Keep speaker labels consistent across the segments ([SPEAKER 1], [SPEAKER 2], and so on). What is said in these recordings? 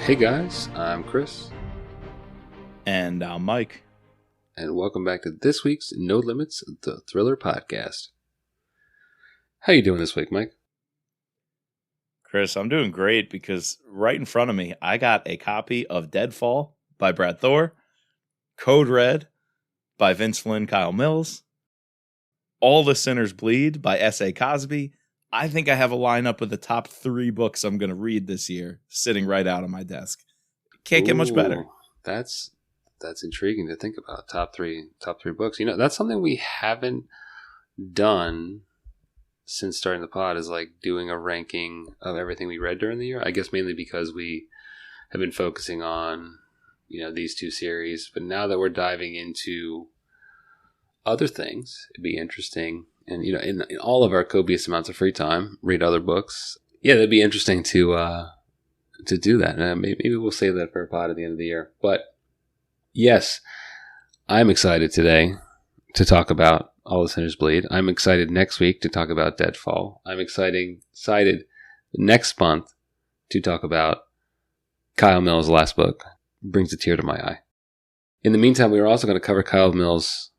[SPEAKER 1] Hey guys, I'm Chris.
[SPEAKER 2] And I'm Mike.
[SPEAKER 1] And welcome back to this week's No Limits, the Thriller Podcast. How you doing this week, Mike?
[SPEAKER 2] Chris, I'm doing great because right in front of me, I got a copy of Deadfall by Brad Thor, Code Red by Vince Flynn, Kyle Mills, All the Sinners Bleed by S.A. Cosby. I think I have a lineup of the top 3 books I'm going to read this year sitting right out on my desk. Can't get much better.
[SPEAKER 1] That's intriguing to think about. Top three books. You know, that's something we haven't done since starting the pod, is like doing a ranking of everything we read during the year. I guess mainly because we have been focusing on, you know, these two series. But now that we're diving into other things, it'd be interesting. And, you know, in all of our copious amounts of free time, read other books. Yeah, that'd be interesting to do that. Maybe we'll save that for a pod at the end of the year. But yes, I'm excited today to talk about All the Sinners Bleed. I'm excited next week to talk about Deadfall. I'm excited next month to talk about Kyle Mills' last book, Brings a Tear to My Eye. In the meantime, we are also going to cover Kyle Mills'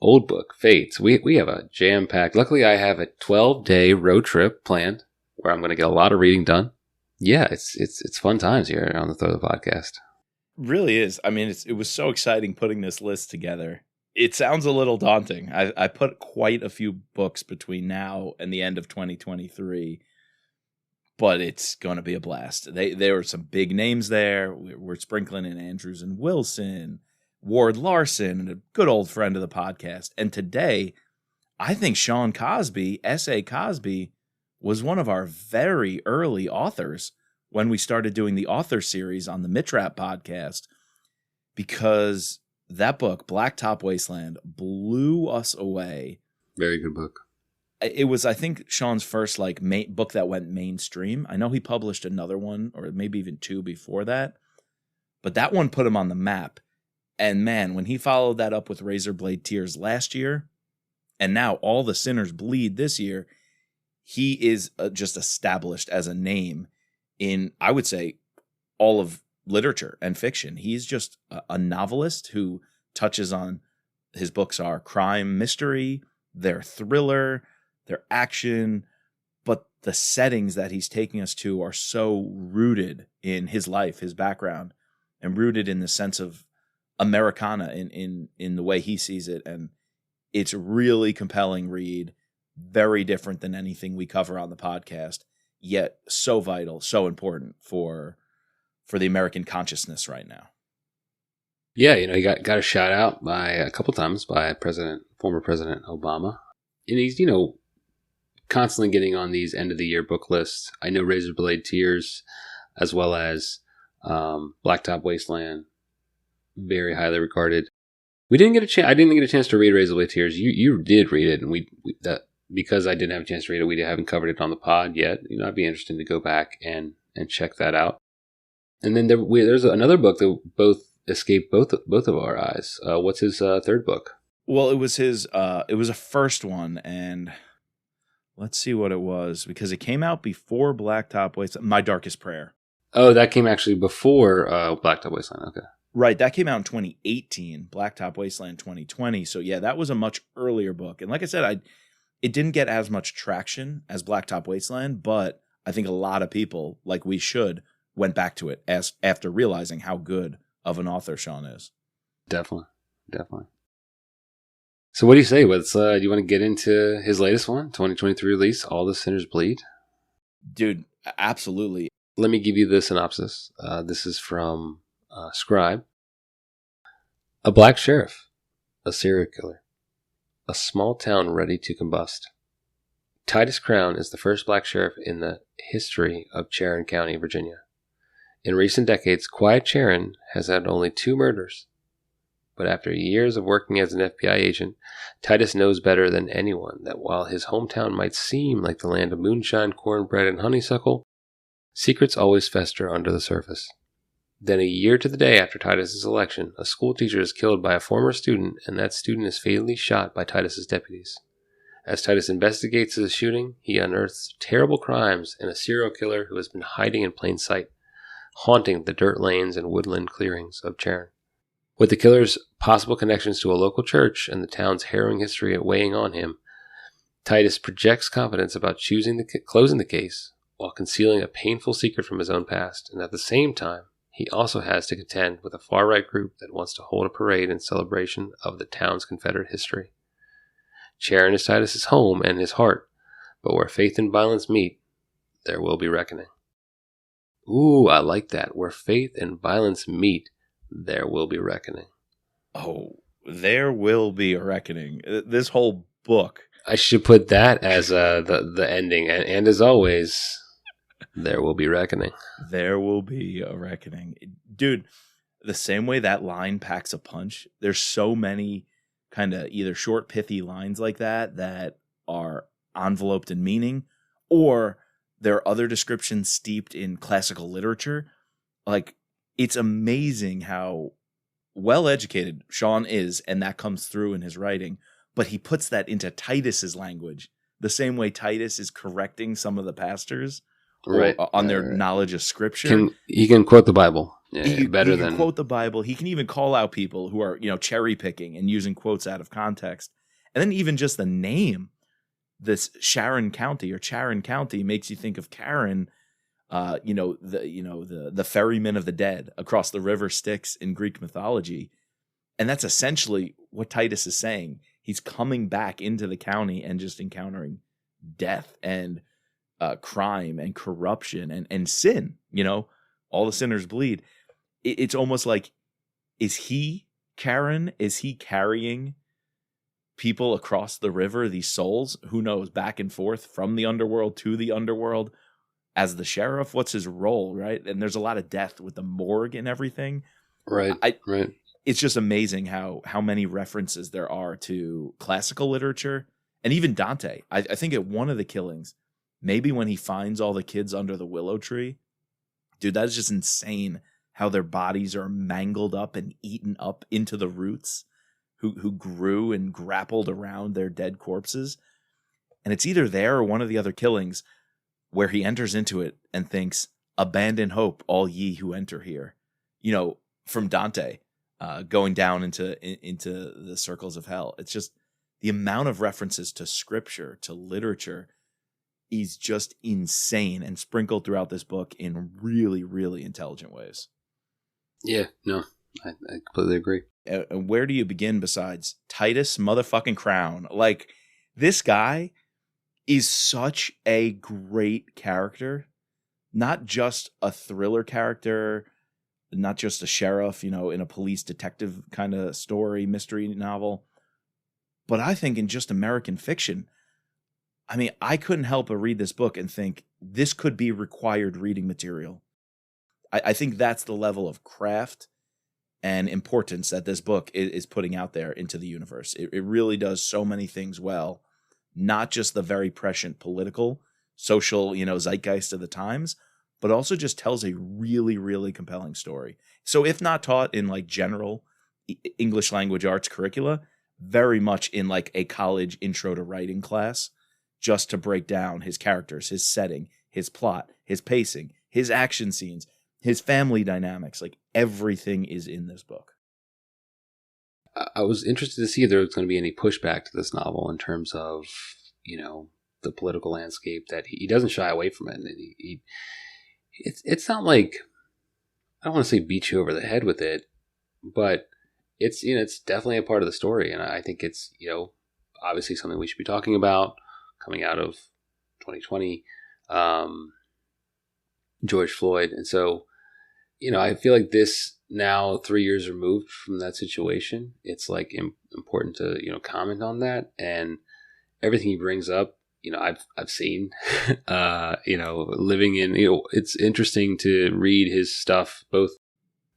[SPEAKER 1] old book, Fates. We have a jam-packed... Luckily, I have a 12-day road trip planned where I'm going to get a lot of reading done. Yeah, it's fun times here on the Thriller Podcast.
[SPEAKER 2] Really is. I mean, it was so exciting putting this list together. It sounds a little daunting. I put quite a few books between now and the end of 2023, but it's going to be a blast. There were some big names there. We're sprinkling in Andrews and Wilson, Ward Larson, and a good old friend of the podcast. And today, I think Sean Cosby, S.A. Cosby, was one of our very early authors when we started doing the author series on the Mitrap podcast, because that book, Blacktop Wasteland, blew us away.
[SPEAKER 1] Very good book.
[SPEAKER 2] It was, I think, Sean's first book that went mainstream. I know he published another one, or maybe even 2 before that, but that one put him on the map. And man, when he followed that up with Razorblade Tears last year, and now All the Sinners Bleed this year, he is just established as a name in, I would say, all of literature and fiction. He's just a novelist who touches on, his books are crime, mystery, they're thriller, they're action, but the settings that he's taking us to are so rooted in his life, his background, and rooted in the sense of Americana in the way he sees it. And it's a really compelling read, very different than anything we cover on the podcast, yet so vital, so important for the American consciousness right now.
[SPEAKER 1] Yeah, you know, he got a shout out by a couple times by former President Obama. And he's, you know, constantly getting on these end of the year book lists. I know Razorblade Tears, as well as Blacktop Wasteland, very highly regarded. I didn't get a chance to read Razorblade Tears. You did read it, and that because I didn't have a chance to read it, we haven't covered it on the pod yet. You know, it'd be interesting to go back and check that out. And then there's another book that both escaped both of our eyes. What's his third book?
[SPEAKER 2] Well, it was his. It was a first one, and let's see what it was, because it came out before Blacktop Wasteland. My Darkest Prayer.
[SPEAKER 1] Oh, that came actually before Blacktop Wasteland. Okay,
[SPEAKER 2] right. That came out in 2018. Blacktop Wasteland 2020. So yeah, that was a much earlier book. And like I said, it didn't get as much traction as Blacktop Wasteland, but I think a lot of people, like we should, went back to it after realizing how good of an author Sean is.
[SPEAKER 1] Definitely. So what do you say? Do you want to get into his latest one, 2023 release, All the Sinners Bleed?
[SPEAKER 2] Dude, absolutely.
[SPEAKER 1] Let me give you the synopsis. This is from Scribe. A black sheriff, a serial killer, a small town ready to combust. Titus Crown is the first black sheriff in the history of Sharon County, Virginia. In recent decades, Quiet Sharon has had only 2 murders. But after years of working as an FBI agent, Titus knows better than anyone that while his hometown might seem like the land of moonshine, cornbread, and honeysuckle, secrets always fester under the surface. Then a year to the day after Titus's election, a school teacher is killed by a former student, and that student is fatally shot by Titus's deputies. As Titus investigates the shooting, he unearths terrible crimes and a serial killer who has been hiding in plain sight. haunting the dirt lanes and woodland clearings of Charon. With the killer's possible connections to a local church and the town's harrowing history weighing on him, Titus projects confidence about closing the case while concealing a painful secret from his own past, and at the same time, he also has to contend with a far-right group that wants to hold a parade in celebration of the town's Confederate history. Charon is Titus's home and his heart, but where faith and violence meet, there will be reckoning. Ooh, I like that. Where faith and violence meet, there will be reckoning.
[SPEAKER 2] Oh, there will be a reckoning. This whole book.
[SPEAKER 1] I should put that as the ending. And as always, there will be reckoning.
[SPEAKER 2] There will be a reckoning. Dude, the same way that line packs a punch, there's so many kind of either short, pithy lines like that are enveloped in meaning, or there are other descriptions steeped in classical literature. Like, it's amazing how well educated Sean is, and that comes through in his writing, but he puts that into Titus's language, the same way Titus is correcting some of the pastors on their knowledge of scripture.
[SPEAKER 1] He can quote the Bible
[SPEAKER 2] he can quote the Bible. He can even call out people who are, cherry picking and using quotes out of context. And then even just the name, this Charon County makes you think of Charon, the ferryman of the dead across the river Styx in Greek mythology. And that's essentially what Titus is saying. He's coming back into the county and just encountering death and crime and corruption and sin. All the sinners bleed. It's almost like, is he Charon? Is he carrying people across the river, these souls, who knows, back and forth from the underworld to the underworld as the sheriff? What's his role, right? And there's a lot of death with the morgue and everything.
[SPEAKER 1] Right.
[SPEAKER 2] It's just amazing how many references there are to classical literature and even Dante. I think at one of the killings, maybe when he finds all the kids under the willow tree, dude, that is just insane how their bodies are mangled up and eaten up into the roots who grew and grappled around their dead corpses. And it's either there or one of the other killings where he enters into it and thinks, "Abandon hope, all ye who enter here." From Dante, going down into the circles of hell. It's just the amount of references to scripture, to literature, is just insane and sprinkled throughout this book in really, really intelligent ways.
[SPEAKER 1] Yeah, no, I completely agree.
[SPEAKER 2] And where do you begin besides Titus motherfucking Crown? Like, this guy is such a great character, not just a thriller character, not just a sheriff, in a police detective kind of story, mystery novel, but I think in just American fiction. I mean, I couldn't help but read this book and think this could be required reading material. I think that's the level of craft and importance that this book is putting out there into the universe. It really does so many things well, not just the very prescient political, social, zeitgeist of the times, but also just tells a really, really compelling story. So if not taught in like general English language arts curricula, very much in like a college intro to writing class, just to break down his characters, his setting, his plot, his pacing, his action scenes, his family dynamics. Like, everything is in this book.
[SPEAKER 1] I was interested to see if there was going to be any pushback to this novel in terms of, the political landscape, that he doesn't shy away from it. And it's not like, I don't want to say beat you over the head with it, but it's, it's definitely a part of the story. And I think it's, obviously something we should be talking about coming out of 2020, George Floyd. And so, I feel like this, now 3 years removed from that situation, it's like important to, comment on that. And everything he brings up, I've seen, living in, it's interesting to read his stuff, both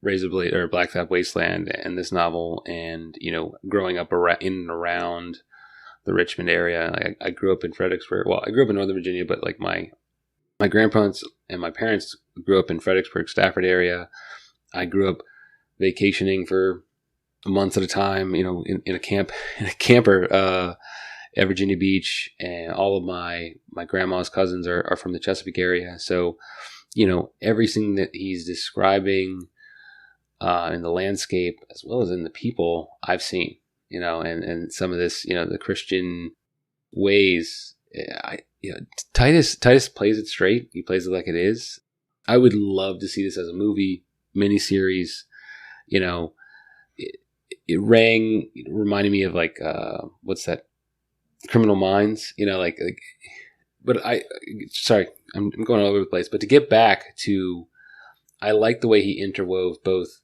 [SPEAKER 1] Razor Blade or Black Fat Wasteland and this novel, and, growing up in and around the Richmond area. I grew up in Fredericksburg. Well, I grew up in Northern Virginia, but like my grandparents and my parents grew up in Fredericksburg, Stafford area. I grew up vacationing for months at a time, in a camper at Virginia Beach, and all of my grandma's cousins are from the Chesapeake area. So, everything that he's describing in the landscape as well as in the people I've seen, and some of this, the Christian ways. Titus plays it straight. He plays it like it is. I would love to see this as a movie miniseries. It reminded me of like what's that? Criminal Minds. But sorry, I'm going all over the place. But to get back to, I like the way he interwove both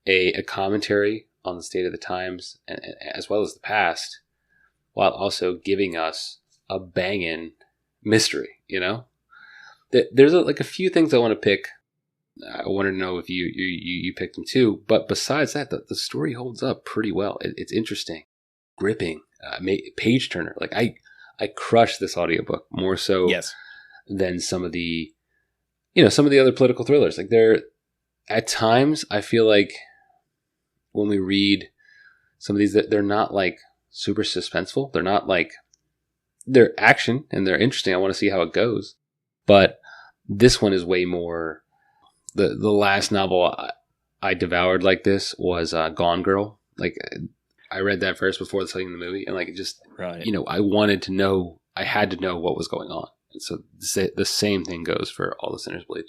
[SPEAKER 1] a commentary on the state of the times and as well as the past, while also giving us a banging mystery. There's a few things I want to pick. I wanted to know if you picked them too. But besides that, the story holds up pretty well. It's interesting, gripping, page turner. Like I crushed this audiobook more so than some of the other political thrillers. Like at times I feel like when we read some of these, they're not like super suspenseful. They're not like, they're action and they're interesting. I want to see how it goes. But this one is way more. The last novel I devoured like this was Gone Girl. Like I read that first before seeing the movie, and like it just,
[SPEAKER 2] right.
[SPEAKER 1] I wanted to know. I had to know what was going on, and so the same thing goes for All the Sinners Bleed.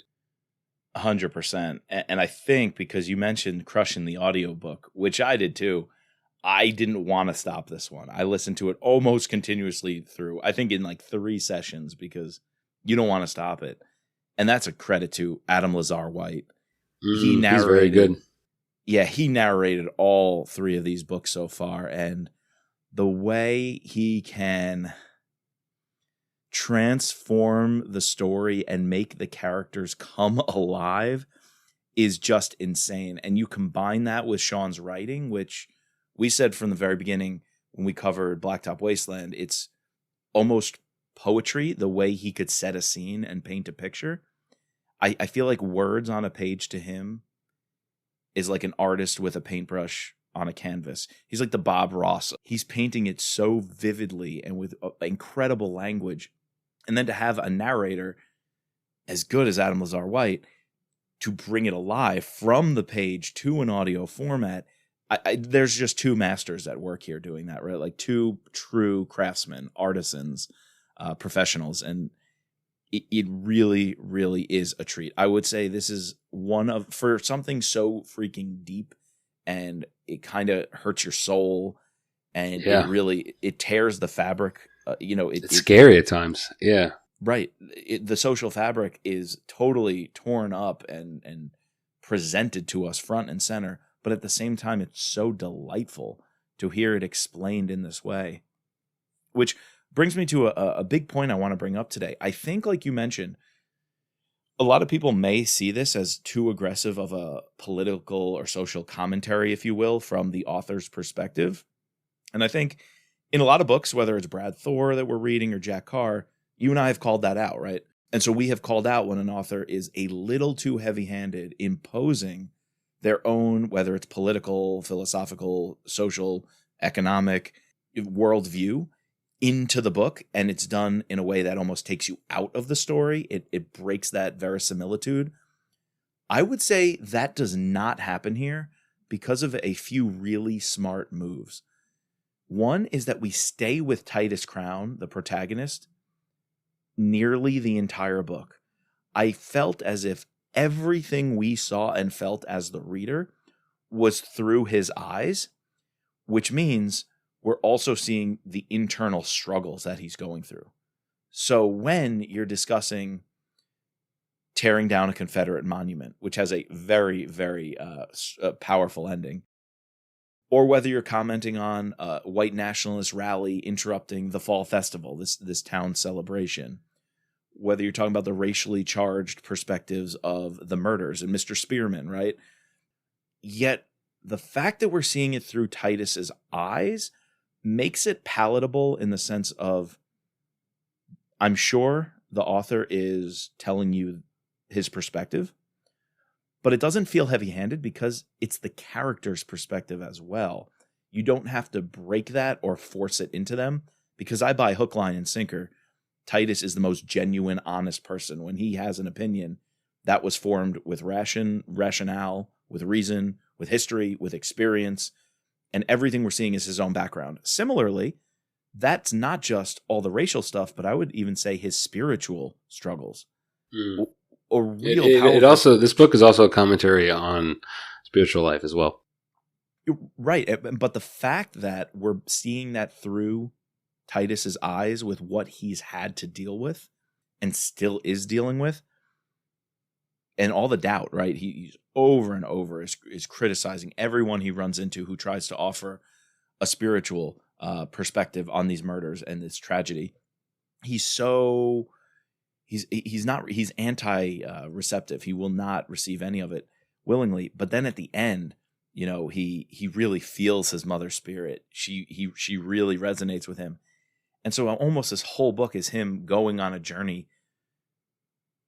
[SPEAKER 2] 100%. And I think because you mentioned crushing the audiobook, which I did too, I didn't want to stop this one. I listened to it almost continuously through, I think in like 3 sessions, because you don't want to stop it. And that's a credit to Adam Lazar White. He narrated,
[SPEAKER 1] he's very good.
[SPEAKER 2] Yeah, he narrated all 3 of these books so far. And the way he can transform the story and make the characters come alive is just insane. And you combine that with Sean's writing, which we said from the very beginning when we covered Blacktop Wasteland, it's almost poetry, the way he could set a scene and paint a picture. I feel like words on a page to him is like an artist with a paintbrush on a canvas. He's like the Bob Ross. He's painting it so vividly and with incredible language. And then to have a narrator as good as Adam Lazar White to bring it alive from the page to an audio format, there's just 2 masters at work here doing that, right? Like 2 true craftsmen, artisans, professionals. And it really, really is a treat. I would say this is for something so freaking deep, and it kind of hurts your soul, and it tears the fabric. It's
[SPEAKER 1] scary at times. Yeah.
[SPEAKER 2] Right. The social fabric is totally torn up and presented to us front and center. But at the same time, it's so delightful to hear it explained in this way. Which brings me to a big point I want to bring up today. I think, like you mentioned, a lot of people may see this as too aggressive of a political or social commentary, if you will, from the author's perspective. And I think in a lot of books, whether it's Brad Thor that we're reading or Jack Carr, you and I have called that out, right? And so we have called out when an author is a little too heavy-handed, imposing their own, whether it's political, philosophical, social, economic worldview into the book, and it's done in a way that almost takes you out of the story. It breaks that verisimilitude. I would say that does not happen here because of a few really smart moves. One is that we stay with Titus Crown, the protagonist, nearly the entire book. I felt as if everything we saw and felt as the reader was through his eyes, which means we're also seeing the internal struggles that he's going through. So when you're discussing tearing down a Confederate monument, which has a very, very powerful ending, or whether you're commenting on a white nationalist rally interrupting the fall festival, this town celebration, whether you're talking about the racially charged perspectives of the murders and Mr. Spearman, right? Yet the fact that we're seeing it through Titus's eyes makes it palatable in the sense of, I'm sure the author is telling you his perspective, but it doesn't feel heavy-handed because it's the character's perspective as well. You don't have to break that or force it into them, because I buy hook, line, and sinker. Titus is the most genuine, honest person. When he has an opinion, that was formed with rationale, with reason, with history, with experience, and everything we're seeing is his own background. Similarly, that's not just all the racial stuff, but I would even say his spiritual struggles.
[SPEAKER 1] Mm.
[SPEAKER 2] A real
[SPEAKER 1] It also, this book is also a commentary on spiritual life as well.
[SPEAKER 2] Right. But the fact that we're seeing that through Titus's eyes with what he's had to deal with and still is dealing with, and all the doubt, right? He's over and over is criticizing everyone he runs into who tries to offer a spiritual perspective on these murders and this tragedy. He's anti receptive. He will not receive any of it willingly. But then at the end, he really feels his mother's spirit. She really resonates with him. And so almost this whole book is him going on a journey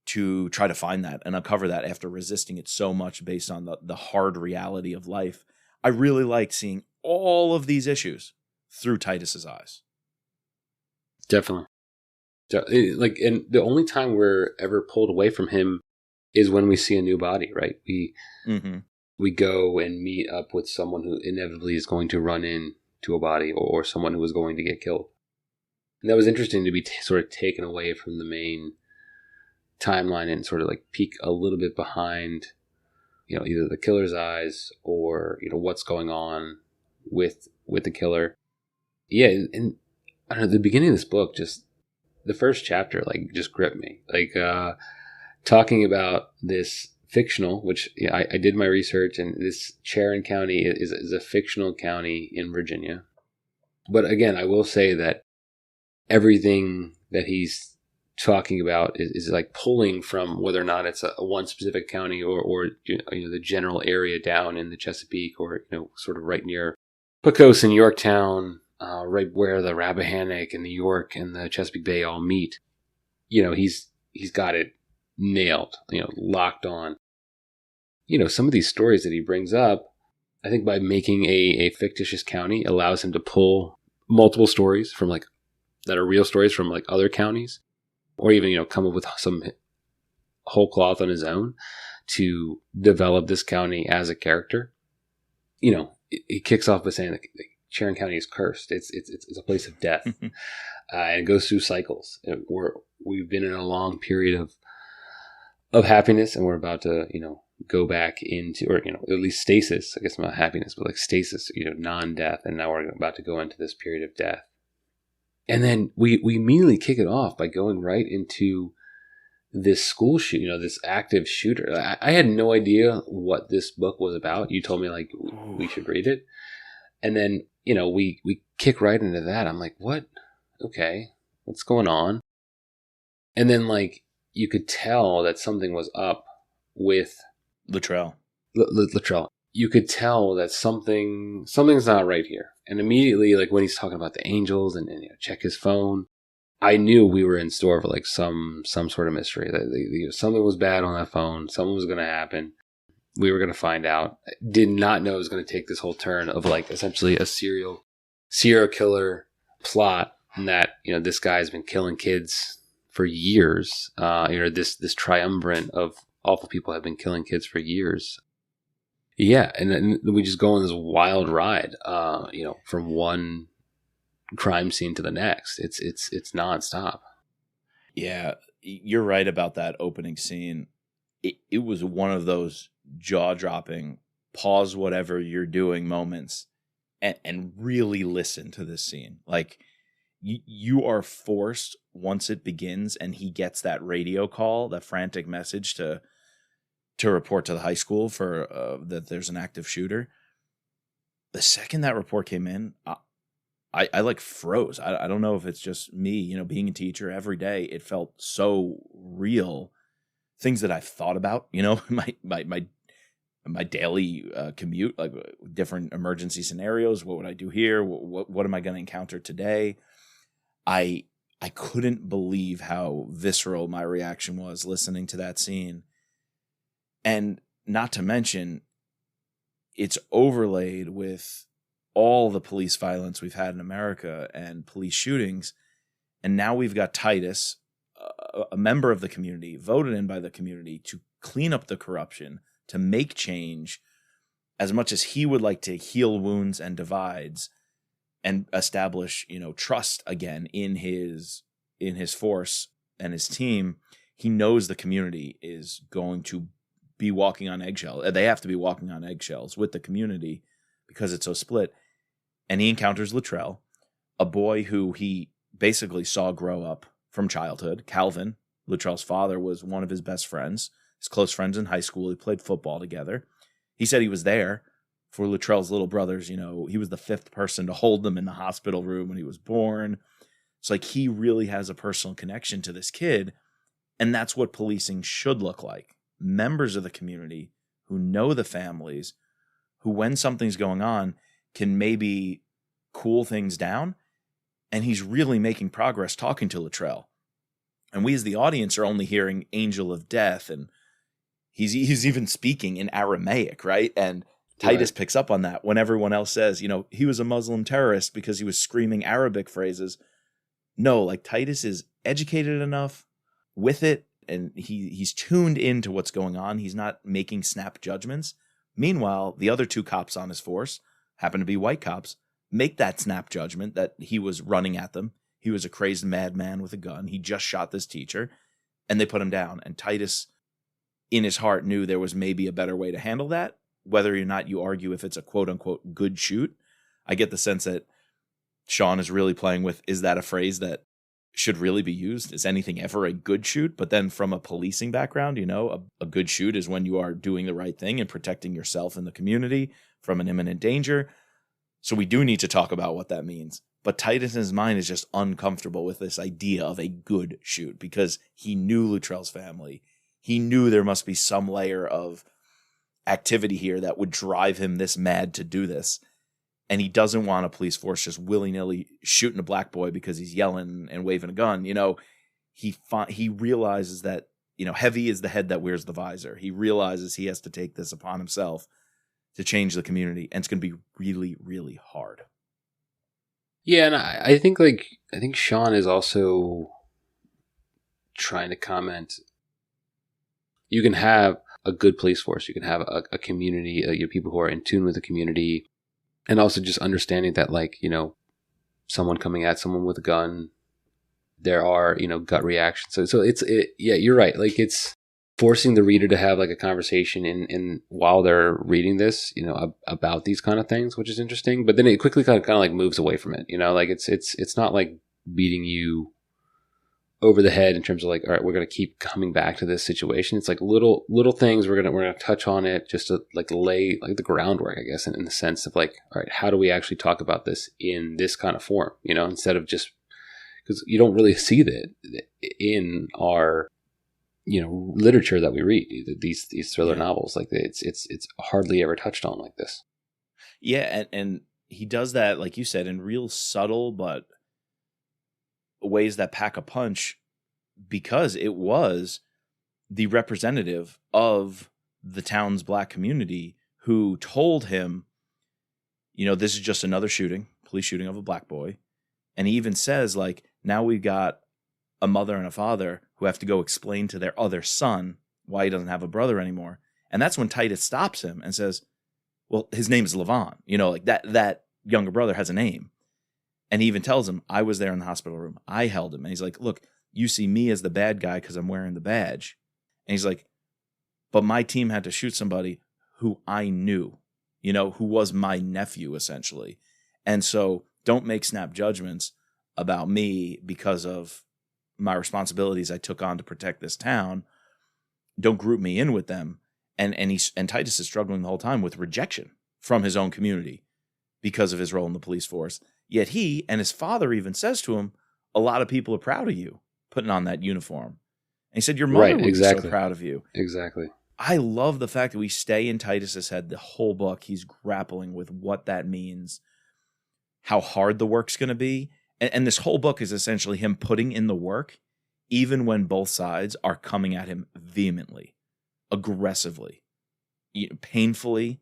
[SPEAKER 2] to try to find that and uncover that after resisting it so much based on the hard reality of life. I really like seeing all of these issues through Titus's eyes.
[SPEAKER 1] Definitely. And the only time we're ever pulled away from him is when we see a new body, right? We go and meet up with someone who inevitably is going to run into a body or someone who is going to get killed. And that was interesting to be sort of taken away from the main timeline and sort of like peek a little bit behind, either the killer's eyes or, what's going on with the killer. Yeah. And I don't know, the beginning of this book, just the first chapter, just gripped me. Talking about this fictional, which I did my research, and this Charon County is a fictional county in Virginia. But again, I will say that everything that he's talking about is like pulling from whether or not it's a one specific county or the general area down in the Chesapeake or sort of right near Pecos and Yorktown, right where the Rappahannock and the York and the Chesapeake Bay all meet. He's got it nailed, locked on. Some of these stories that he brings up, I think by making a fictitious county allows him to pull multiple stories from that are real stories from other counties, or even, come up with some whole cloth on his own to develop this county as a character. He kicks off by saying that Charon County is cursed. It's a place of death, and it goes through cycles. We've been in a long period of happiness, and we're about to, go back into, or at least stasis. I guess not happiness, but stasis, non-death, and now we're about to go into this period of death. And then we immediately kick it off by going right into this school shoot, this active shooter. I had no idea what this book was about. You told me we should read it. And then, we kick right into that. I'm like, what? Okay. What's going on? And then you could tell that something was up with
[SPEAKER 2] Luttrell.
[SPEAKER 1] Luttrell. You could tell that something's not right here. And immediately, when he's talking about the angels and check his phone, I knew we were in store for some sort of mystery. That something was bad on that phone. Something was going to happen. We were going to find out. Did not know it was going to take this whole turn of essentially a serial killer plot, and that this guy's been killing kids for years. This triumvirate of awful people have been killing kids for years. Yeah, and then we just go on this wild ride, from one crime scene to the next. It's nonstop.
[SPEAKER 2] Yeah, you're right about that opening scene. It was one of those jaw-dropping, pause whatever you're doing moments and really listen to this scene. You are forced, once it begins and he gets that radio call, that frantic message to report to the high school for that there's an active shooter. The second that report came in, I froze. I don't know if it's just me, being a teacher every day, it felt so real. Things that I've thought about, my daily commute, different emergency scenarios. What would I do here? What am I going to encounter today? I couldn't believe how visceral my reaction was listening to that scene. And not to mention, it's overlaid with all the police violence we've had in America and police shootings. And now we've got Titus, a member of the community, voted in by the community, to clean up the corruption, to make change, as much as he would like to heal wounds and divides and establish, trust again in his force and his team. He knows the community is going to be walking on eggshells. They have to be walking on eggshells with the community because it's so split. And he encounters Luttrell, a boy who he basically saw grow up from childhood. Calvin, Luttrell's father, was one of his best friends, his close friends in high school. He played football together. He said he was there for Luttrell's little brothers. He was the fifth person to hold them in the hospital room when he was born. It's like he really has a personal connection to this kid. And that's what policing should look like. Members of the community who know the families, who, when something's going on, can maybe cool things down. And he's really making progress talking to Luttrell. And we as the audience are only hearing Angel of Death, and he's even speaking in Aramaic, right? And Titus picks up on that when everyone else says, he was a Muslim terrorist because he was screaming Arabic phrases. No, like, Titus is educated enough with it, and he's tuned into what's going on. He's not making snap judgments. Meanwhile, the other two cops on his force happen to be white cops, make that snap judgment that he was running at them. He was a crazed madman with a gun. He just shot this teacher, and they put him down. And Titus, in his heart, knew there was maybe a better way to handle that, whether or not you argue if it's a quote-unquote good shoot. I get the sense that Sean is really playing with, is that a phrase that should really be used? Is anything ever a good shoot? But then from a policing background, a good shoot is when you are doing the right thing and protecting yourself and the community from an imminent danger. So we do need to talk about what that means. But Titus's mind is just uncomfortable with this idea of a good shoot because he knew Luttrell's family. He knew there must be some layer of activity here that would drive him this mad to do this. And he doesn't want a police force just willy-nilly shooting a black boy because he's yelling and waving a gun. He realizes that, heavy is the head that wears the visor. He realizes he has to take this upon himself to change the community. And it's going to be really, really hard.
[SPEAKER 1] Yeah, and I think Sean is also trying to comment. You can have a good police force. You can have a community, your people who are in tune with the community. And also just understanding that, someone coming at someone with a gun, there are, gut reactions. So yeah, you're right. It's forcing the reader to have a conversation in while they're reading this, about these kind of things, which is interesting. But then it quickly kind of moves away from it. It's not like beating you over the head in terms of all right, we're going to keep coming back to this situation. It's little things we're going to touch on it just to lay the groundwork, I guess, in the sense of all right, how do we actually talk about this in this kind of form, instead of just, because you don't really see that in our, literature that we read, these thriller novels. It's hardly ever touched on like this.
[SPEAKER 2] Yeah. And he does that, like you said, in real subtle, but ways that pack a punch, because it was the representative of the town's black community who told him, this is just another police shooting of a black boy. And he even says, now we've got a mother and a father who have to go explain to their other son why he doesn't have a brother anymore. And that's when Titus stops him and says, well, his name is Levon. That younger brother has a name. And he even tells him, I was there in the hospital room. I held him. And he's like, look, you see me as the bad guy because I'm wearing the badge. And he's like, but my team had to shoot somebody who I knew, who was my nephew, essentially. And so don't make snap judgments about me because of my responsibilities I took on to protect this town. Don't group me in with them. And Titus is struggling the whole time with rejection from his own community because of his role in the police force. Yet he and his father even says to him, a lot of people are proud of you putting on that uniform. And he said, your mother would be so proud of you.
[SPEAKER 1] Exactly.
[SPEAKER 2] I love the fact that we stay in Titus's head the whole book. He's grappling with what that means, how hard the work's going to be. And this whole book is essentially him putting in the work, even when both sides are coming at him vehemently, aggressively, painfully,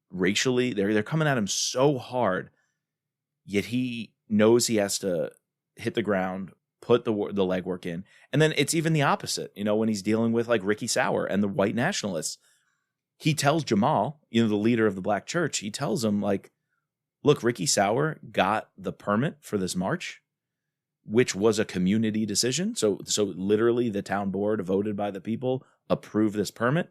[SPEAKER 2] racially. They're coming at him so hard. Yet he knows he has to hit the ground, put the legwork in. And then it's even the opposite, when he's dealing with like Ricky Sauer and the white nationalists. He tells Jamal, the leader of the black church, he tells him like, look, Ricky Sauer got the permit for this march, which was a community decision. So literally the town board voted by the people, approved this permit.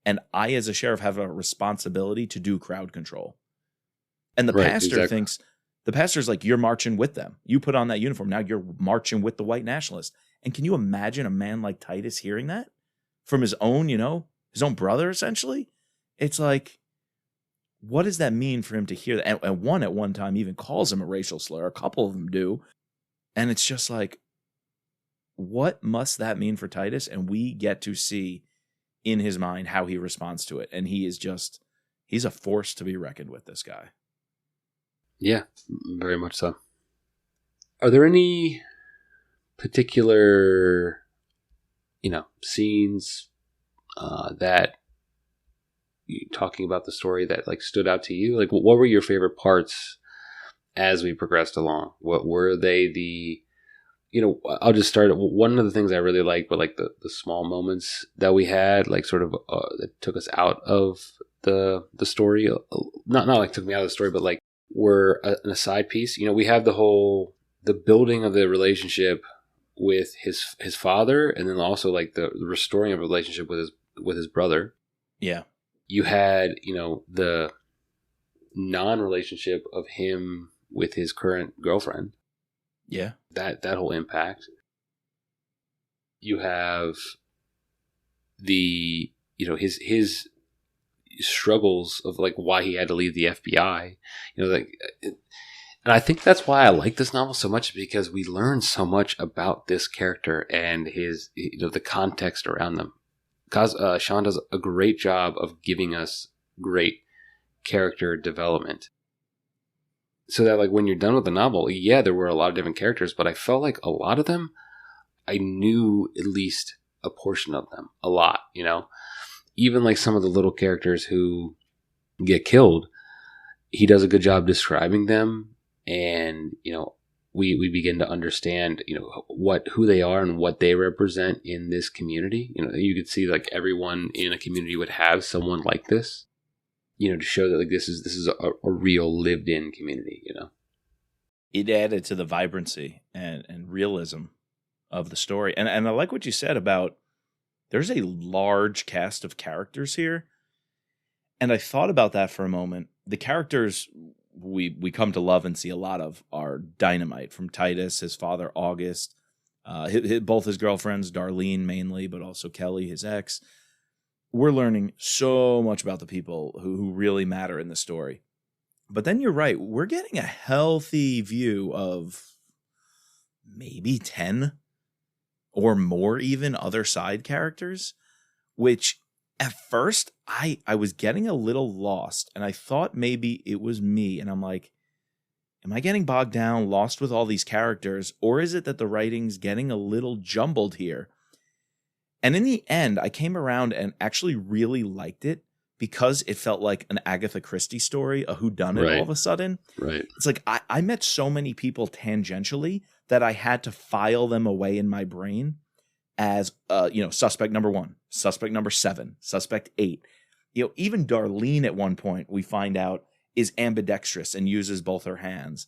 [SPEAKER 2] And I, as a sheriff, have a responsibility to do crowd control. And the pastor thinks, the pastor's like, you're marching with them. You put on that uniform. Now you're marching with the white nationalists. And can you imagine a man like Titus hearing that from his own, his own brother, essentially? It's like, what does that mean for him to hear that? And one at one time even calls him a racial slur. A couple of them do. And it's just like, what must that mean for Titus? And we get to see in his mind how he responds to it. And he's a force to be reckoned with, this guy.
[SPEAKER 1] Yeah, very much so. Are there any particular, scenes that you talking about the story that like stood out to you? Like, what were your favorite parts as we progressed along? What were they? I'll just start. One of the things I really liked were like the small moments that we had, like sort of that took us out of the story. Not like took me out of the story, but like were an aside piece. We have the building of the relationship with his father, and then also like the restoring of a relationship with his brother.
[SPEAKER 2] Yeah.
[SPEAKER 1] You had, the non-relationship of him with his current girlfriend.
[SPEAKER 2] Yeah.
[SPEAKER 1] That whole impact. You have the, his struggles of like why he had to leave the FBI. And I think that's why I like this novel so much, because we learn so much about this character and his, the context around them. Sean does a great job of giving us great character development. So that like when you're done with the novel, yeah, there were a lot of different characters, but I felt like a lot of them, I knew at least a portion of them a lot, Even like some of the little characters who get killed, he does a good job describing them, and we begin to understand who they are and what they represent in this community. You could see like everyone in a community would have someone like this, to show that like this is a real lived in community.
[SPEAKER 2] It added to the vibrancy and realism of the story. And I like what you said about there's a large cast of characters here. And I thought about that for a moment. The characters we come to love and see a lot of are dynamite, from Titus, his father, August, both his girlfriends, Darlene mainly, but also Kelly, his ex. We're learning so much about the people who really matter in the story. But then you're right. We're getting a healthy view of maybe 10 or more even other side characters, which at first I was getting a little lost, and I thought maybe it was me. And I'm like, am I getting bogged down, lost with all these characters? Or is it that the writing's getting a little jumbled here? And in the end, I came around and actually really liked it, because it felt like an Agatha Christie story, a whodunit. Right. All of a sudden.
[SPEAKER 1] Right.
[SPEAKER 2] It's like I met so many people tangentially that I had to file them away in my brain as, suspect number 1, suspect number 7, suspect 8. Even Darlene at one point, we find out, is ambidextrous and uses both her hands.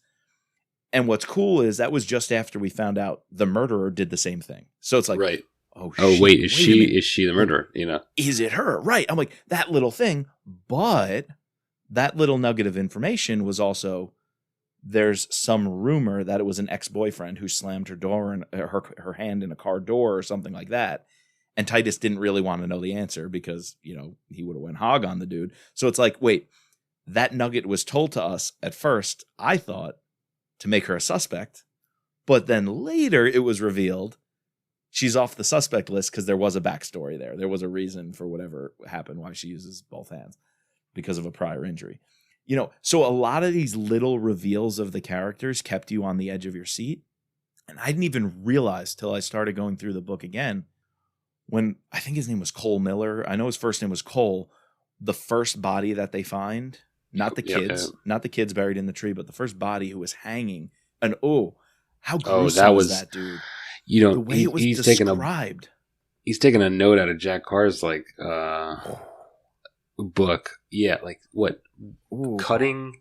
[SPEAKER 2] And what's cool is that was just after we found out the murderer did the same thing. So it's like,
[SPEAKER 1] right.
[SPEAKER 2] Oh,
[SPEAKER 1] wait, is she the murderer?
[SPEAKER 2] Is it her? Right. I'm like, that little thing. But that little nugget of information was also, there's some rumor that it was an ex-boyfriend who slammed her door and her hand in a car door or something like that. And Titus didn't really want to know the answer because, he would have went hog on the dude. So it's like, wait, that nugget was told to us at first, I thought, to make her a suspect. But then later it was revealed she's off the suspect list because there was a backstory there. There was a reason for whatever happened, why she uses both hands, because of a prior injury. So a lot of these little reveals of the characters kept you on the edge of your seat. And I didn't even realize till I started going through the book again, when I think his name was Cole Miller. I know his first name was Cole. The first body that they find, not the kids, not the kids buried in the tree, but the first body who was hanging. And how gruesome was that dude? The way it was
[SPEAKER 1] he's
[SPEAKER 2] described.
[SPEAKER 1] taking a note out of Jack Carr's like book. Yeah, like what?
[SPEAKER 2] Ooh.
[SPEAKER 1] Cutting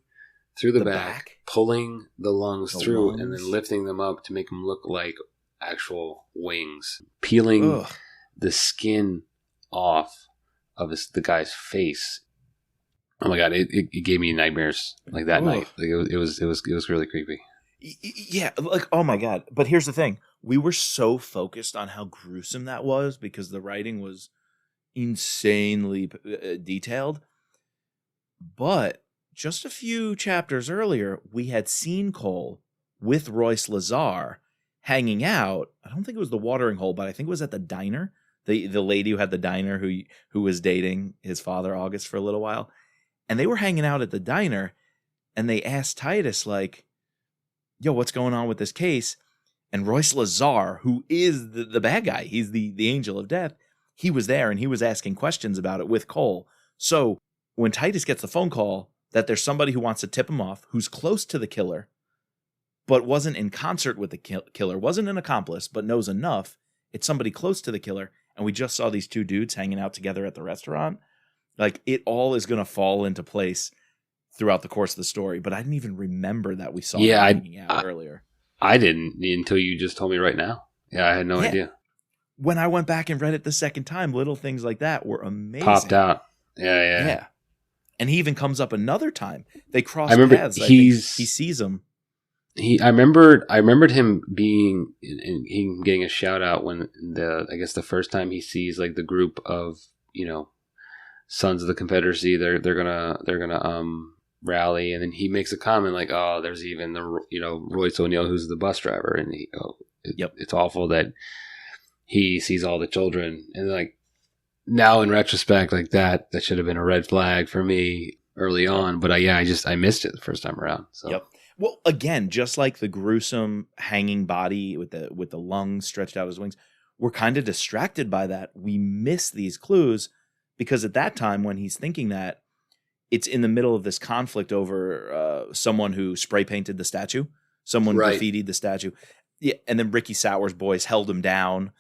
[SPEAKER 1] through the back, pulling the lungs through,
[SPEAKER 2] lungs.
[SPEAKER 1] and then lifting them up to make them look like actual wings. Peeling the skin off of the guy's face. Oh my god! It gave me nightmares like that night. Like it was really creepy.
[SPEAKER 2] Yeah, like oh my god! But here's the thing: we were so focused on how gruesome that was because the writing was insanely detailed. But just a few chapters earlier, we had seen Cole with Royce Lazar hanging out. I don't think it was the watering hole, but I think it was at the diner. The lady who had the diner who was dating his father, August, for a little while. And they were hanging out at the diner, and they asked Titus, like, yo, what's going on with this case? And Royce Lazar, who is the bad guy, he's the angel of death, he was there, and he was asking questions about it with Cole. So when Titus gets the phone call that there's somebody who wants to tip him off, who's close to the killer, but wasn't in concert with the killer, wasn't an accomplice, but knows enough, it's somebody close to the killer, and we just saw these two dudes hanging out together at the restaurant, like, it all is going to fall into place throughout the course of the story. But I didn't even remember that we saw them hanging out earlier.
[SPEAKER 1] I didn't until you just told me right now. Yeah, I had no idea.
[SPEAKER 2] When I went back and read it the second time, little things like that were amazing.
[SPEAKER 1] Popped out. Yeah.
[SPEAKER 2] And he even comes up another time. They cross paths.
[SPEAKER 1] He
[SPEAKER 2] sees him.
[SPEAKER 1] I remembered him being and him getting a shout out when the first time he sees like the group of, Sons of the Confederacy. They're gonna rally, and then he makes a comment like, "Oh, there's even the Royce O'Neal, who's the bus driver," and it's awful that he sees all the children, and like now in retrospect, like that should have been a red flag for me early on, but I missed it the first time around. So.
[SPEAKER 2] Yep. Well, again, just like the gruesome hanging body with the lungs stretched out as wings, we're kind of distracted by that. We miss these clues. Because at that time, when he's thinking that, it's in the middle of this conflict over someone who spray painted the statue, someone graffitied the statue. Yeah, and then Ricky Sauer's boys held him down,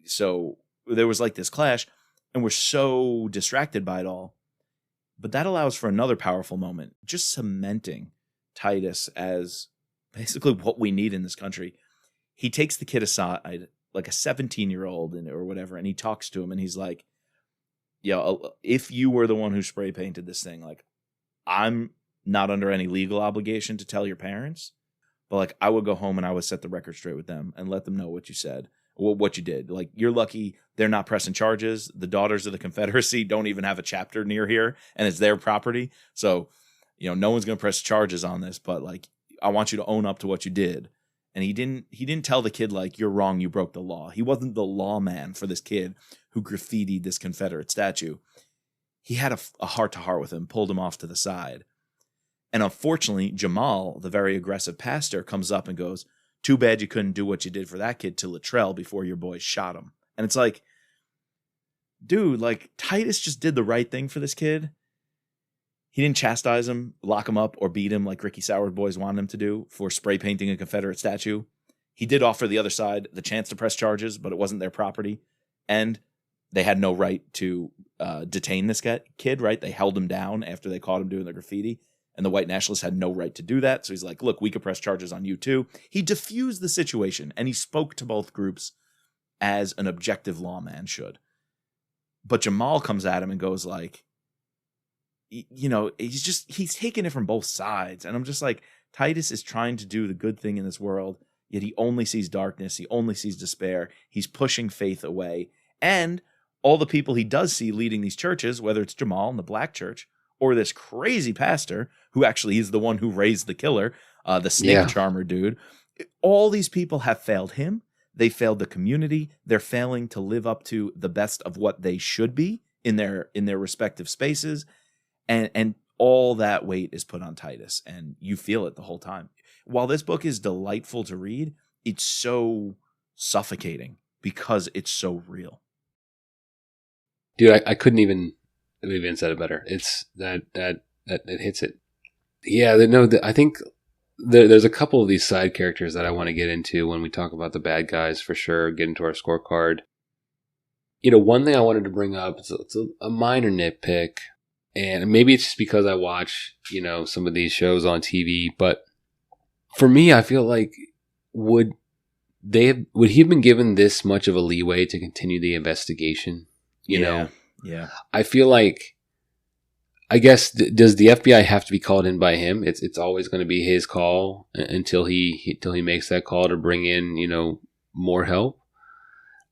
[SPEAKER 2] so there was like this clash, and we're so distracted by it all. But that allows for another powerful moment, just cementing Titus as basically what we need in this country. He takes the kid aside, like a 17-year-old or whatever, and he talks to him, and he's like, if you were the one who spray painted this thing, like, I'm not under any legal obligation to tell your parents, but like, I would go home and I would set the record straight with them and let them know what you said, what you did. Like, you're lucky they're not pressing charges. The Daughters of the Confederacy don't even have a chapter near here, and it's their property. So, no one's going to press charges on this, but like, I want you to own up to what you did. And he didn't tell the kid, like, you're wrong, you broke the law. He wasn't the lawman for this kid who graffitied this Confederate statue. He had a heart-to-heart with him, pulled him off to the side. And unfortunately, Jamal, the very aggressive pastor, comes up and goes, too bad you couldn't do what you did for that kid to Luttrell before your boys shot him. And it's like, dude, like, Titus just did the right thing for this kid. He didn't chastise him, lock him up, or beat him like Ricky Sauer's boys wanted him to do for spray painting a Confederate statue. He did offer the other side the chance to press charges, but it wasn't their property. And they had no right to detain this kid, right? They held him down after they caught him doing the graffiti. And the white nationalists had no right to do that. So he's like, look, we could press charges on you too. He diffused the situation, and he spoke to both groups as an objective lawman should. But Jamal comes at him and goes like, he's taking it from both sides. And I'm just like, Titus is trying to do the good thing in this world, yet he only sees darkness. He only sees despair. He's pushing faith away. And all the people he does see leading these churches, whether it's Jamal in the black church or this crazy pastor who actually is the one who raised the killer, the snake charmer dude, all these people have failed him. They failed the community. They're failing to live up to the best of what they should be in their respective spaces. And all that weight is put on Titus, and you feel it the whole time. While this book is delightful to read, it's so suffocating because it's so real.
[SPEAKER 1] Dude, I couldn't even said it better. It's that it hits it. Yeah, I think there's a couple of these side characters that I want to get into when we talk about the bad guys for sure, get into our scorecard. One thing I wanted to bring up, it's a minor nitpick, and maybe it's just because I watch, some of these shows on TV, but for me, I feel like would he have been given this much of a leeway to continue the investigation?
[SPEAKER 2] Yeah.
[SPEAKER 1] I feel like, I guess, does the FBI have to be called in by him? It's always going to be his call until he makes that call to bring in, more help.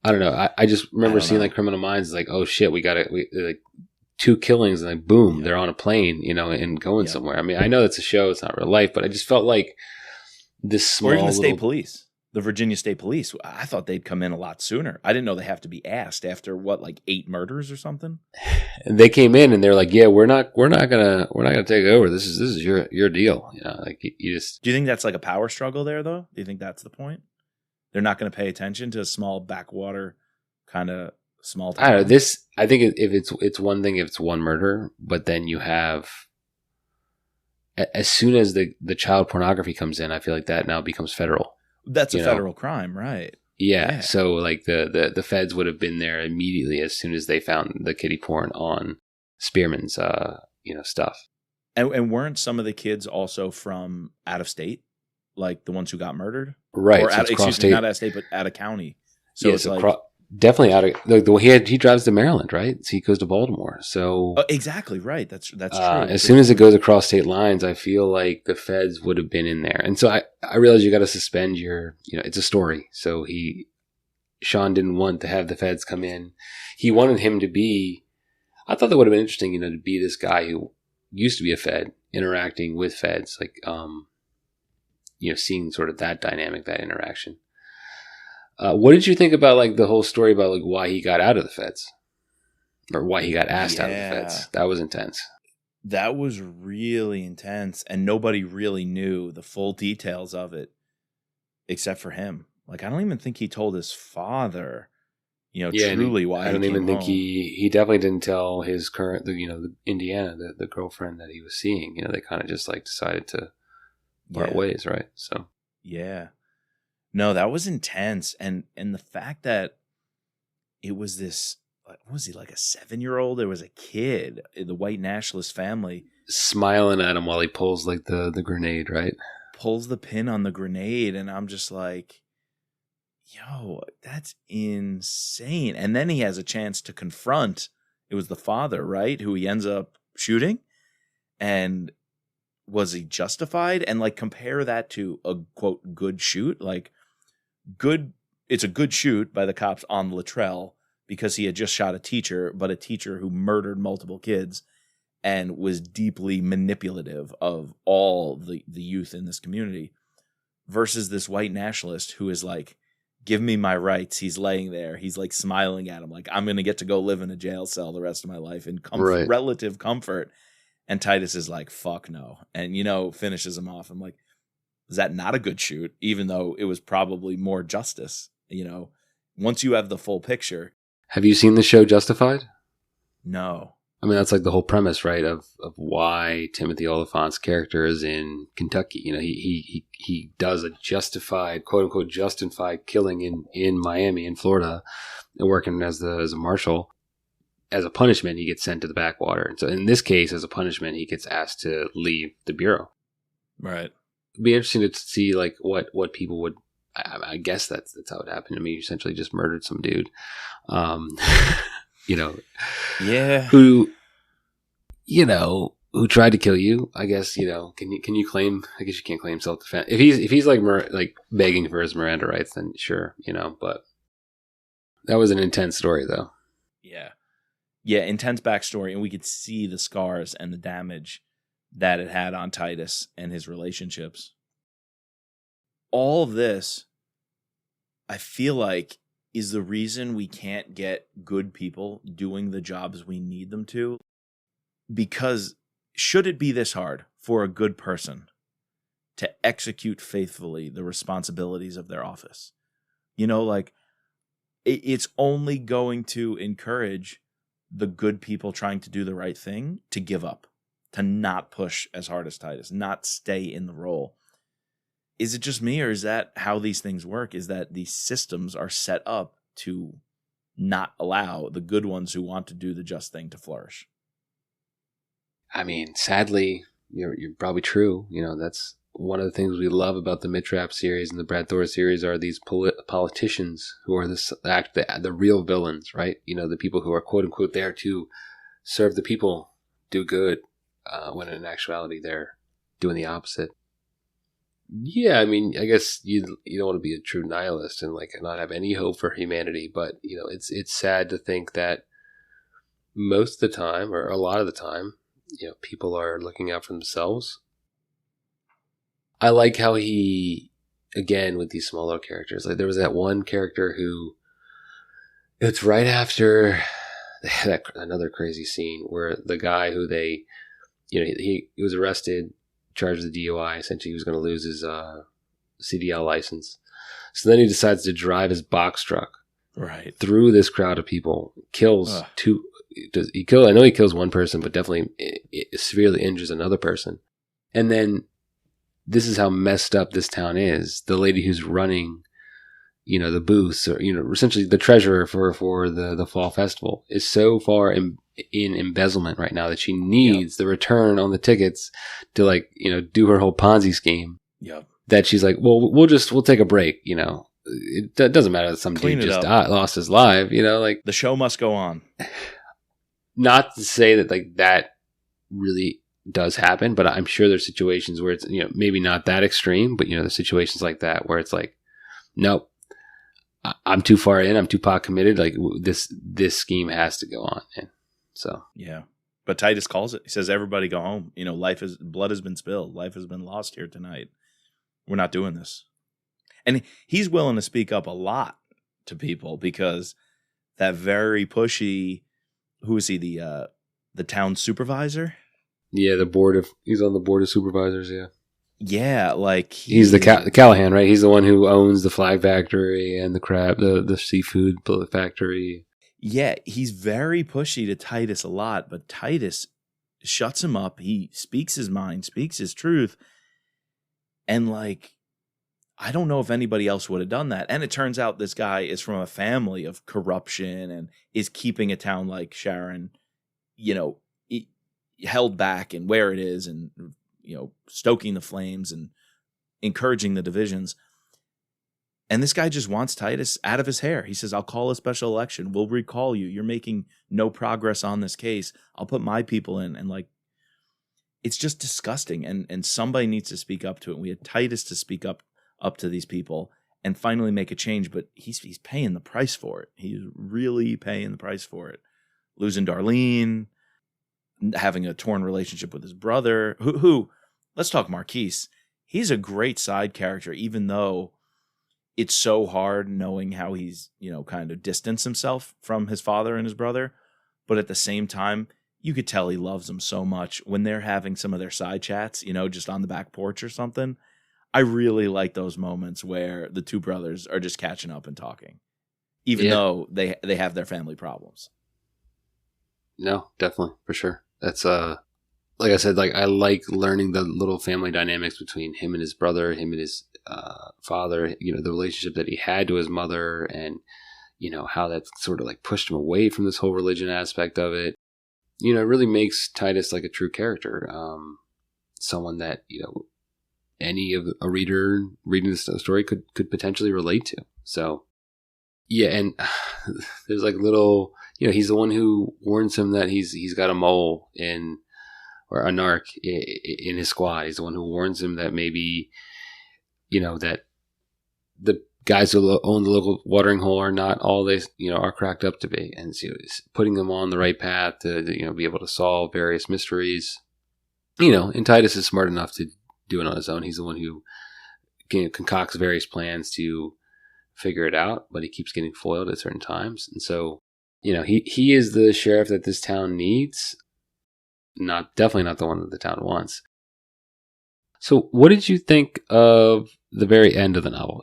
[SPEAKER 1] I don't know. I just remember seeing like Criminal Minds, like, oh shit, we like 2 killings and like boom, they're on a plane, and going somewhere. I mean, I know it's a show, it's not real life, but I just felt like this small,
[SPEAKER 2] or even the state police, the Virginia State Police. I thought they'd come in a lot sooner. I didn't know they have to be asked after like 8 murders or something.
[SPEAKER 1] And they came in and they're like, yeah, we're not gonna take over. This is your deal. Like you just.
[SPEAKER 2] Do you think that's like a power struggle there though? Do you think that's the point? They're not going to pay attention to a small backwater kind of small town.
[SPEAKER 1] I don't know. I think if it's one thing if it's one murder, but then you have, as soon as the child pornography comes in, I feel like that now becomes federal.
[SPEAKER 2] That's a federal crime, right?
[SPEAKER 1] Yeah. So like the feds would have been there immediately as soon as they found the kiddie porn on Spearman's stuff.
[SPEAKER 2] And weren't some of the kids also from out of state, like the ones who got murdered?
[SPEAKER 1] Right.
[SPEAKER 2] Or
[SPEAKER 1] so
[SPEAKER 2] not out of state, but out of county. So it's like
[SPEAKER 1] definitely out of the way he drives to Maryland, right? So he goes to Baltimore. So
[SPEAKER 2] exactly right. That's true.
[SPEAKER 1] As soon as it goes across state lines, I feel like the feds would have been in there. And so I realize you got to suspend your, it's a story. So Sean didn't want to have the feds come in. He wanted him to be. I thought that would have been interesting, to be this guy who used to be a Fed interacting with Feds, like seeing sort of that dynamic, that interaction. What did you think about like the whole story about like why he got out of the Feds, or why he got asked out of the Feds? That was intense.
[SPEAKER 2] That was really intense, and nobody really knew the full details of it, except for him. Like I don't even think he told his father, truly why.
[SPEAKER 1] I don't even think he definitely didn't tell his current, the Indiana, the girlfriend that he was seeing. They kind of just like decided to part ways, right? So
[SPEAKER 2] yeah. No, that was intense. And the fact that it was this, what was he, like a 7-year-old? There was a kid, the white nationalist family.
[SPEAKER 1] Smiling at him while he pulls like the grenade, right?
[SPEAKER 2] Pulls the pin on the grenade. And I'm just like, yo, that's insane. And then he has a chance to confront, it was the father, right? Who he ends up shooting. And was he justified? And like compare that to a quote good shoot, like it's a good shoot by the cops on Luttrell because he had just shot a teacher, but a teacher who murdered multiple kids and was deeply manipulative of all the youth in this community, versus this white nationalist who is like, give me my rights. He's laying there. He's like smiling at him. Like, I'm going to get to go live in a jail cell the rest of my life in relative comfort. And Titus is like, fuck no. And, finishes him off. I'm like, is that not a good shoot? Even though it was probably more justice, once you have the full picture.
[SPEAKER 1] Have you seen the show Justified?
[SPEAKER 2] No.
[SPEAKER 1] I mean, that's like the whole premise, right? Of why Timothy Oliphant's character is in Kentucky. He does a justified, quote unquote, justified killing in Miami, in Florida, and working as a marshal. As a punishment, he gets sent to the backwater. And so in this case, as a punishment, he gets asked to leave the bureau.
[SPEAKER 2] Right.
[SPEAKER 1] It'd be interesting to see like what people would. I guess that's how it happened to me. You essentially just murdered some dude.
[SPEAKER 2] Yeah.
[SPEAKER 1] Who tried to kill you. I guess can you claim? I guess you can't claim self defense if he's like begging for his Miranda rights. Then sure, But that was an intense story, though.
[SPEAKER 2] Yeah, intense backstory, and we could see the scars and the damage that it had on Titus and his relationships. All of this, I feel like, is the reason we can't get good people doing the jobs we need them to. Because should it be this hard for a good person to execute faithfully the responsibilities of their office? It's only going to encourage the good people trying to do the right thing to give up, to not push as hard as Titus, not stay in the role. is it just me, or is that how these things work? Is that these systems are set up to not allow the good ones who want to do the just thing to flourish?
[SPEAKER 1] I mean, sadly, you're probably true. That's one of the things we love about the Mitrap series and the Brad Thor series are these politicians who are the real villains, right? The people who are quote unquote there to serve the people, do good, when in actuality they're doing the opposite. Yeah, I mean, I guess you don't want to be a true nihilist and like not have any hope for humanity, but it's sad to think that most of the time, or a lot of the time, people are looking out for themselves. I like how he, again, with these small little characters, like there was that one character who, it's right after that another crazy scene where the guy who they, he was arrested, charged with DUI. Essentially, he was going to lose his CDL license. So then he decides to drive his box truck
[SPEAKER 2] right
[SPEAKER 1] through this crowd of people, kills two. I know he kills one person, but definitely it severely injures another person. And then this is how messed up this town is. The lady who's running, the booths, or essentially the treasurer for the fall festival, is so far in embezzlement right now that she needs the return on the tickets to do her whole Ponzi scheme.
[SPEAKER 2] Yep.
[SPEAKER 1] That she's like, well, we'll take a break. It doesn't matter that some dude just lost his life. The
[SPEAKER 2] show must go on.
[SPEAKER 1] Not to say that that really does happen, but I'm sure there's situations where it's maybe not that extreme, but there's situations like that where it's like, nope, I'm too far in, I'm too pot committed. Like this scheme has to go on, and so
[SPEAKER 2] yeah. But Titus calls it. He says, "Everybody go home. Blood has been spilled. Life has been lost here tonight. We're not doing this." And he's willing to speak up a lot to people because that very pushy. Who is he? The town supervisor?
[SPEAKER 1] Yeah, he's on the board of supervisors. Yeah,
[SPEAKER 2] yeah, like
[SPEAKER 1] he's the Callahan, right? He's the one who owns the flag factory and the seafood factory.
[SPEAKER 2] Yeah, he's very pushy to Titus a lot, but Titus shuts him up. He speaks his mind, speaks his truth, and I don't know if anybody else would have done that. And it turns out this guy is from a family of corruption and is keeping a town like Sharon, held back and where it is, and stoking the flames and encouraging the divisions. And this guy just wants Titus out of his hair. He says, "I'll call a special election. We'll recall you. You're making no progress on this case. I'll put my people in." And it's just disgusting. And somebody needs to speak up to it. We had Titus to speak up to these people and finally make a change, but he's paying the price for it. He's really paying the price for it. Losing Darlene, having a torn relationship with his brother, who let's talk Marquise. He's a great side character, even though it's so hard knowing how he's, kind of distanced himself from his father and his brother. But at the same time, you could tell he loves them so much when they're having some of their side chats, just on the back porch or something. I really like those moments where the two brothers are just catching up and talking, even though they have their family problems.
[SPEAKER 1] No, definitely, for sure. That's like I said, I like learning the little family dynamics between him and his brother, him and his father. The relationship that he had to his mother, and how that sort of pushed him away from this whole religion aspect of it. It really makes Titus a true character, someone that any of a reader reading this story could potentially relate to. So, yeah, and there's little, he's the one who warns him that he's got a mole or a narc in his squad. He's the one who warns him that maybe, that the guys who own the local watering hole are not all they, are cracked up to be, and putting them on the right path to be able to solve various mysteries. And Titus is smart enough to do it on his own. He's the one who concocts various plans to figure it out, but he keeps getting foiled at certain times. And so, he is the sheriff that this town needs. Definitely not the one that the town wants. So what did you think of the very end of the novel?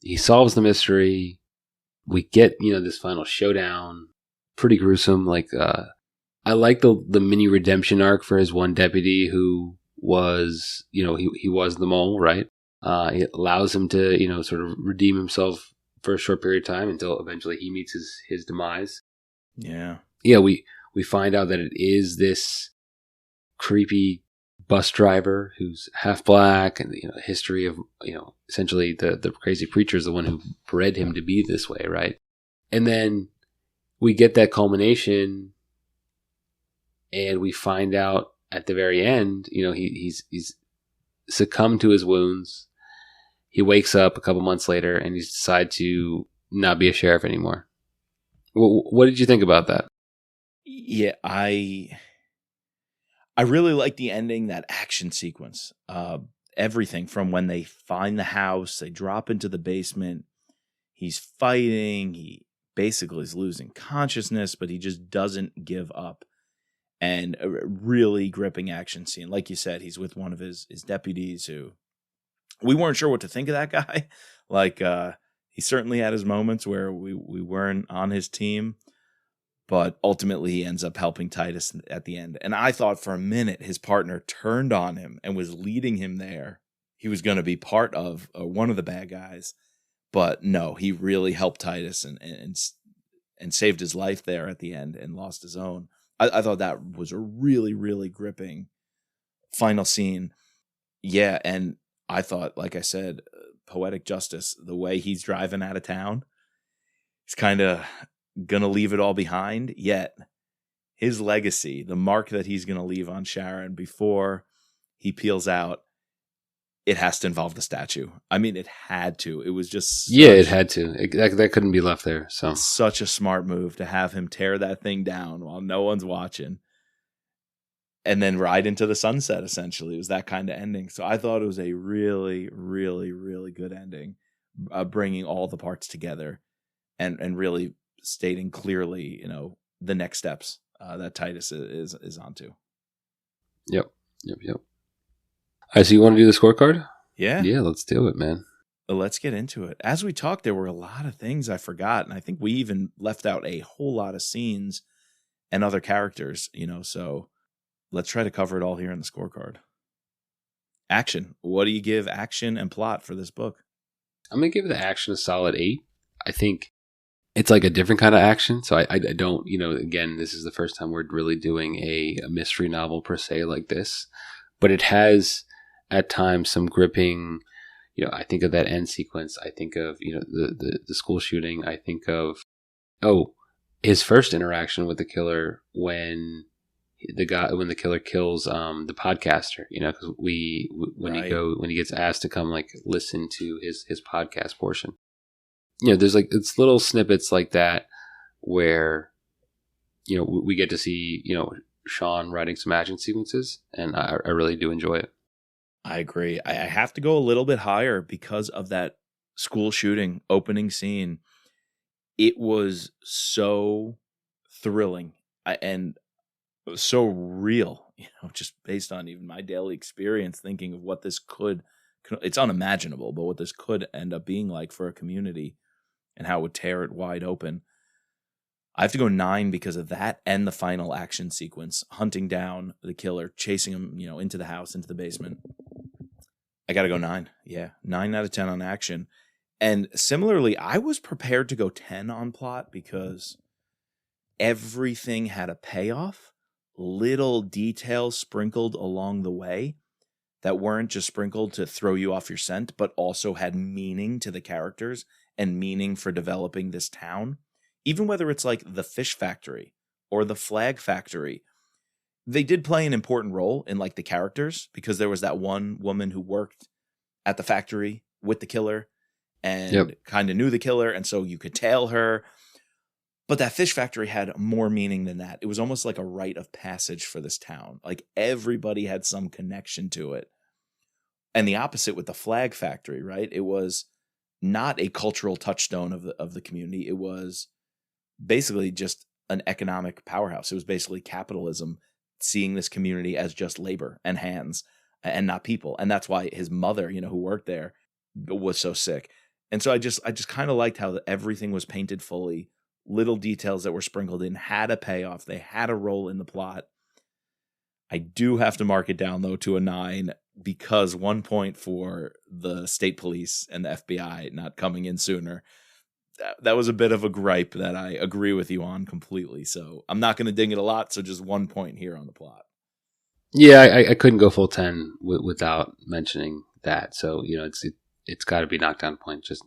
[SPEAKER 1] He solves the mystery. We get, this final showdown. Pretty gruesome. I like the mini redemption arc for his one deputy who was, he was the mole, right? It allows him to, sort of redeem himself for a short period of time until eventually he meets his demise.
[SPEAKER 2] Yeah.
[SPEAKER 1] Yeah, we find out that it is this creepy bus driver who's half black, and history of essentially the crazy preacher is the one who bred him to be this way, right? And then we get that culmination, and we find out at the very end, he's succumbed to his wounds. He wakes up a couple months later, and he's decided to not be a sheriff anymore. What did you think about that?
[SPEAKER 2] Yeah, I really like the ending, that action sequence. Everything from when they find the house, they drop into the basement, he's fighting, he basically is losing consciousness, but he just doesn't give up. And a really gripping action scene. Like you said, he's with one of his deputies who we weren't sure what to think of that guy. Like, he certainly had his moments where we weren't on his team, but ultimately he ends up helping Titus at the end. And I thought for a minute his partner turned on him and was leading him there. He was going to be part of one of the bad guys, but no, he really helped Titus and saved his life there at the end and lost his own. I thought that was a really, really gripping final scene. Yeah, and I thought, like I said, poetic justice, the way he's driving out of town. He's kind of going to leave it all behind, yet his legacy, the mark that he's going to leave on Sharon before he peels out, it has to involve the statue. I mean, it had to. It was just
[SPEAKER 1] it had to. That couldn't be left there. So
[SPEAKER 2] such a smart move to have him tear that thing down while no one's watching, and then ride into the sunset. Essentially, it was that kind of ending. So I thought it was a really, really, really good ending, bringing all the parts together, and really stating clearly, the next steps that Titus is onto.
[SPEAKER 1] Yep. All right, so you want to do the scorecard?
[SPEAKER 2] Yeah.
[SPEAKER 1] Yeah, let's do it, man.
[SPEAKER 2] Let's get into it. As we talked, there were a lot of things I forgot, and I think we even left out a whole lot of scenes and other characters, so let's try to cover it all here in the scorecard. Action. What do you give action and plot for this book?
[SPEAKER 1] I'm going to give the action a solid 8. I think it's like a different kind of action, so I don't, again, this is the first time we're really doing a mystery novel per se like this, but it has at times some gripping, I think of that end sequence. I think of, the school shooting. I think of, his first interaction with the killer when the killer kills the podcaster, because when he gets asked to come like listen to his podcast portion. There's like it's little snippets like that where we get to see Sean writing some action sequences, and I really do enjoy it.
[SPEAKER 2] I agree. I have to go a little bit higher because of that school shooting opening scene. It was so thrilling and so real, just based on even my daily experience, thinking of what this could, it's unimaginable, but what this could end up being like for a community and how it would tear it wide open. I have to go 9 because of that and the final action sequence, hunting down the killer, chasing him, into the house, into the basement. I got to go 9. Yeah, 9 out of 10 on action. And similarly, I was prepared to go 10 on plot because everything had a payoff, little details sprinkled along the way that weren't just sprinkled to throw you off your scent, but also had meaning to the characters and meaning for developing this town. Even whether it's like the fish factory or the flag factory, they did play an important role in like the characters, because there was that one woman who worked at the factory with the killer and kind of knew the killer, and so you could tail her. But that fish factory had more meaning than that. It was almost like a rite of passage for this town. Like everybody had some connection to it. And the opposite with the flag factory, right? It was not a cultural touchstone of the community. It was basically just an economic powerhouse. It was basically capitalism seeing this community as just labor and hands and not people. And that's why his mother, who worked there, was so sick. And so I just kind of liked how everything was painted fully. Little details that were sprinkled in had a payoff. They had a role in the plot. I do have to mark it down, though, to a 9 because 1 point for the state police and the FBI not coming in sooner. That was a bit of a gripe that I agree with you on completely. So I'm not going to ding it a lot. So just 1 point here on the plot.
[SPEAKER 1] Yeah, I couldn't go full 10 without mentioning that. So, it's got to be knocked down a point just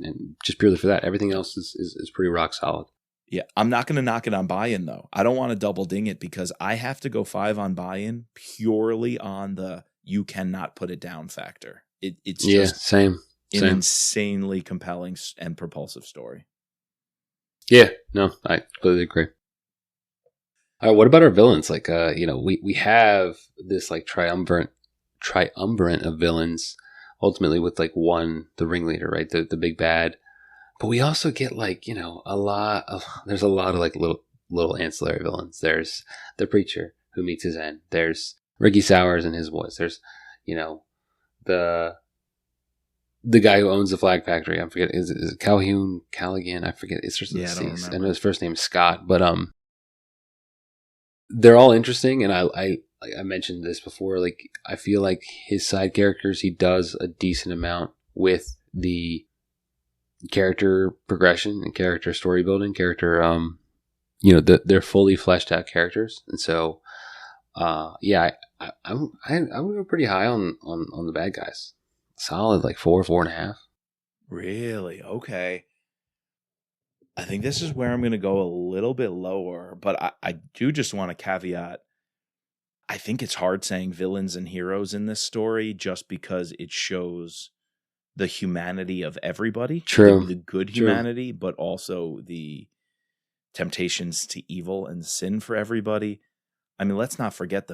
[SPEAKER 1] purely for that. Everything else is pretty rock solid.
[SPEAKER 2] Yeah, I'm not going to knock it on buy-in, though. I don't want to double ding it because I have to go 5 on buy-in purely on the you cannot put it down factor. It's just
[SPEAKER 1] same.
[SPEAKER 2] Insanely compelling and propulsive story.
[SPEAKER 1] Yeah, no, I completely agree. All right, what about our villains? Like, we have this like triumvirate of villains, ultimately with like one, the ringleader, right, the big bad. But we also get like, there's a lot of like little ancillary villains. There's the preacher who meets his end. There's Ricky Sowers and his boys. There's, the guy who owns the flag factory. I forget, is it Calhoun, Callaghan? I forget. It's just I know his first name is Scott, but they're all interesting, and I mentioned this before. Like, I feel like his side characters, he does a decent amount with the character progression and character story building. They're fully fleshed out characters, and so I'm go pretty high on the bad guys. Solid, like 4.5.
[SPEAKER 2] Really? Okay. I think this is where I'm going to go a little bit lower, but I do just want to caveat. I think it's hard saying villains and heroes in this story just because it shows the humanity of everybody.
[SPEAKER 1] True.
[SPEAKER 2] The good humanity, but also the temptations to evil and sin for everybody. I mean, let's not forget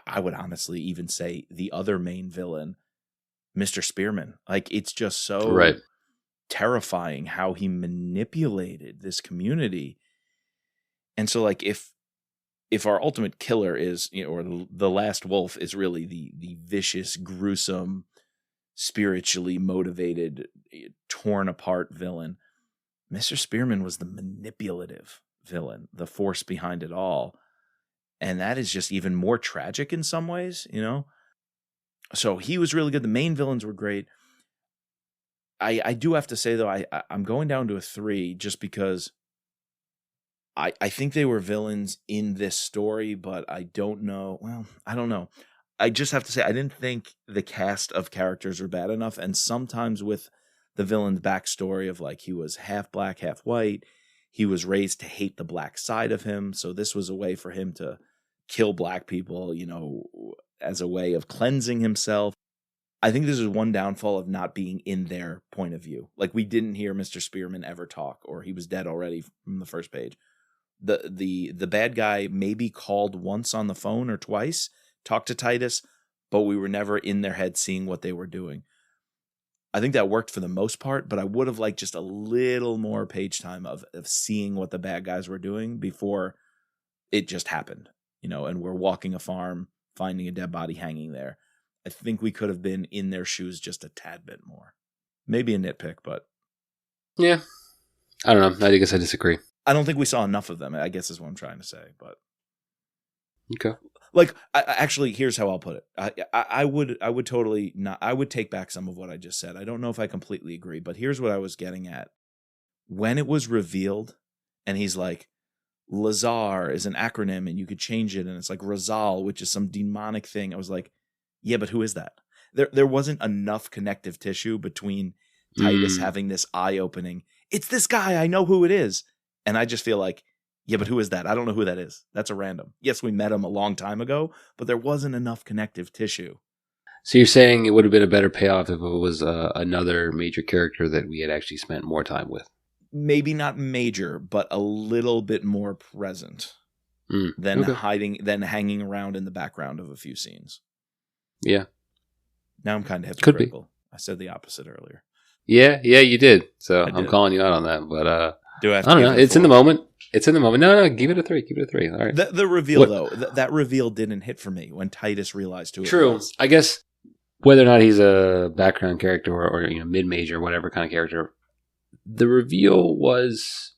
[SPEAKER 2] I would honestly even say the other main villain, Mr. Spearman. Like, it's just so terrifying how he manipulated this community. And so, like, if our ultimate killer is, or the last wolf is really the vicious, gruesome, spiritually motivated, torn apart villain, Mr. Spearman was the manipulative villain, the force behind it all. And that is just even more tragic in some ways, So he was really good. The main villains were great. I do have to say, though, I'm going down to a 3 just because I think they were villains in this story, but I don't know. Well, I don't know. I just have to say, I didn't think the cast of characters were bad enough. And sometimes with the villain's backstory of like he was half black, half white, he was raised to hate the black side of him. So this was a way for him to kill black people, as a way of cleansing himself. I think this is one downfall of not being in their point of view. Like, we didn't hear Mr. Spearman ever talk, or he was dead already from the first page. The bad guy maybe called once on the phone or twice, talked to Titus, but we were never in their head seeing what they were doing. I think that worked for the most part, but I would have liked just a little more page time of seeing what the bad guys were doing before it just happened, and we're walking a farm, finding a dead body hanging there. I think we could have been in their shoes just a tad bit more. Maybe a nitpick, but...
[SPEAKER 1] Yeah. I don't know. I guess I disagree.
[SPEAKER 2] I don't think we saw enough of them, I guess is what I'm trying to say, but...
[SPEAKER 1] Okay.
[SPEAKER 2] Like, actually, here's how I'll put it. I would totally not... I would take back some of what I just said. I don't know if I completely agree, but here's what I was getting at. When it was revealed, and he's like, Lazar is an acronym, and you could change it, and it's like Razal, which is some demonic thing. I was like, yeah, but who is that? There wasn't enough connective tissue between Titus having this eye-opening. It's this guy. I know who it is. And I just feel like, yeah, but who is that? I don't know who that is. That's a random. Yes, we met him a long time ago, but there wasn't enough connective tissue.
[SPEAKER 1] So you're saying it would have been a better payoff if it was another major character that we had actually spent more time with?
[SPEAKER 2] Maybe not major, but a little bit more present than hanging around in the background of a few scenes.
[SPEAKER 1] Yeah.
[SPEAKER 2] Now I'm kind of hypocritical. Could be. I said the opposite earlier.
[SPEAKER 1] Yeah, you did. So I'm calling you out on that. But
[SPEAKER 2] I
[SPEAKER 1] don't know. It's in the moment. No, give it a 3. Give it a 3. All right.
[SPEAKER 2] The reveal, though, that reveal didn't hit for me when Titus realized who it was.
[SPEAKER 1] True. I guess whether or not he's a background character or mid-major, whatever kind of character, the reveal was...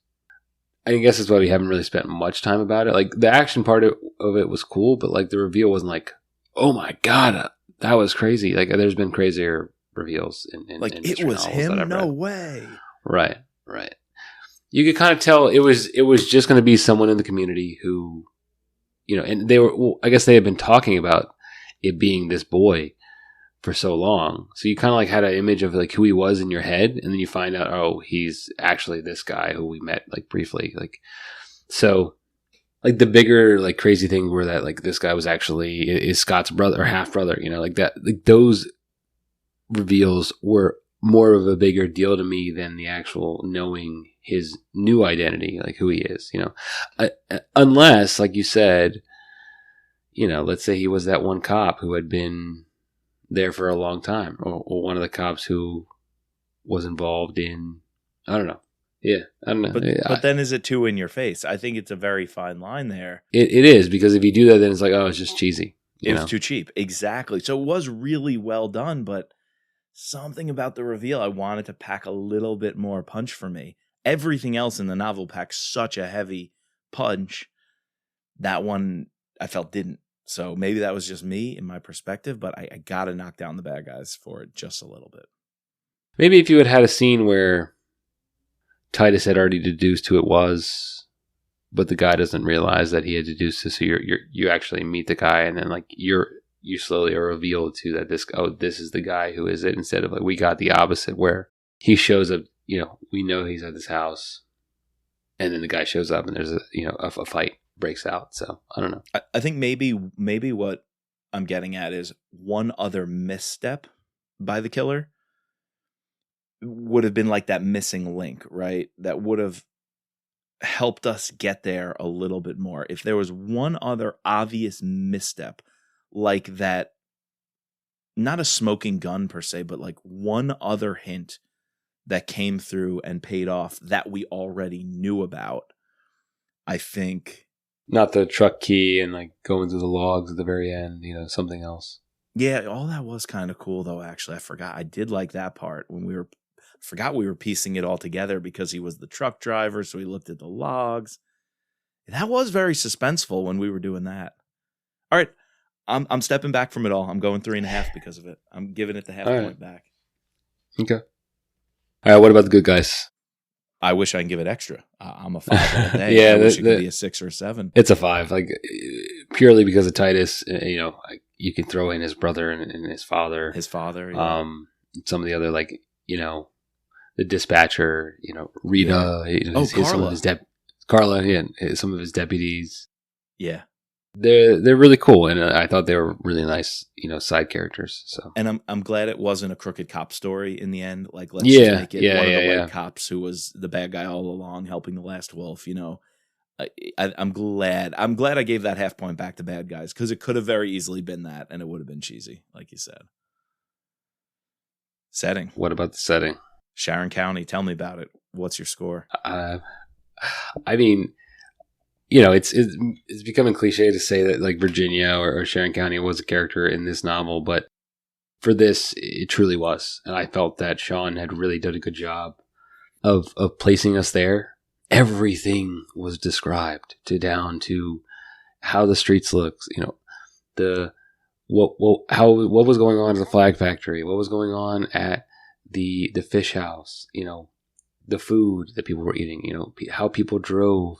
[SPEAKER 1] I guess that's why we haven't really spent much time about it. Like, the action part of it was cool, but like the reveal wasn't like oh my God, that was crazy. Like, there's been crazier reveals in
[SPEAKER 2] Like,
[SPEAKER 1] in
[SPEAKER 2] it
[SPEAKER 1] mystery
[SPEAKER 2] was
[SPEAKER 1] novels that
[SPEAKER 2] him?
[SPEAKER 1] I've
[SPEAKER 2] No
[SPEAKER 1] read.
[SPEAKER 2] way.
[SPEAKER 1] Right, right. You could kind of tell it was just going to be someone in the community who, and they were. Well, I guess they had been talking about it being this boy for so long, so you kind of like had an image of like who he was in your head, and then you find out, oh, he's actually this guy who we met like briefly, like so. Like the bigger, like crazy thing were that like this guy was actually is Scott's brother or half brother, like that. Like those reveals were more of a bigger deal to me than the actual knowing his new identity, like who he is. Unless, like you said, let's say he was that one cop who had been there for a long time, or one of the cops who was involved in, I don't know. Yeah, I don't know.
[SPEAKER 2] But then is it too in your face? I think it's a very fine line there.
[SPEAKER 1] It is, because if you do that, then it's like, oh, it's just cheesy.
[SPEAKER 2] It was too cheap. Exactly. So it was really well done, but something about the reveal, I wanted to pack a little bit more punch for me. Everything else in the novel packs such a heavy punch. That one I felt didn't. So maybe that was just me in my perspective, but I got to knock down the bad guys for it just a little bit.
[SPEAKER 1] Maybe if you had had a scene where Titus had already deduced who it was, but the guy doesn't realize that he had deduced this. So you actually meet the guy, and then like you slowly are revealed to that this is the guy who is it, instead of like we got the opposite where he shows up. We know he's at this house, and then the guy shows up, and there's a fight breaks out. So I don't know.
[SPEAKER 2] I think maybe what I'm getting at is one other misstep by the killer would have been like that missing link, right? That would have helped us get there a little bit more. If there was one other obvious misstep, like that, not a smoking gun per se, but like one other hint that came through and paid off that we already knew about, I think.
[SPEAKER 1] Not the truck key and like going through the logs at the very end, something else.
[SPEAKER 2] Yeah, all that was kind of cool though, actually. I forgot. I did like that part when we were piecing it all together because he was the truck driver, so he looked at the logs. That was very suspenseful when we were doing that. All right, I'm stepping back from it all. I'm going 3.5 because of it. I'm giving it the half point back.
[SPEAKER 1] Okay. All right, what about the good guys?
[SPEAKER 2] I wish I can give it extra. I'm a 5 all day.
[SPEAKER 1] Yeah,
[SPEAKER 2] I wish it could be a 6 or a 7.
[SPEAKER 1] It's a 5, like purely because of Titus. You can throw in his brother and his father.
[SPEAKER 2] His father. Yeah.
[SPEAKER 1] Some of the other the dispatcher. Rita.
[SPEAKER 2] Yeah. Carla.
[SPEAKER 1] Carla. Yeah, some of his deputies.
[SPEAKER 2] Yeah.
[SPEAKER 1] They're really cool, and I thought they were really nice, side characters. So,
[SPEAKER 2] and I'm glad it wasn't a crooked cop story in the end. Like, let's just make it one of the white cops who was the bad guy all along, helping the last wolf. I'm glad I gave that half point back to bad guys, because it could have very easily been that, and it would have been cheesy, like you said. Setting.
[SPEAKER 1] What about the setting?
[SPEAKER 2] Sharon County. Tell me about it. What's your score?
[SPEAKER 1] I mean, it's becoming cliche to say that like Virginia or Sharon County was a character in this novel, but for this, it truly was. And I felt that Sean had really done a good job of placing us there. Everything was described down to how the streets looked, what was going on at the flag factory, what was going on at the fish house, the food that people were eating, how people drove,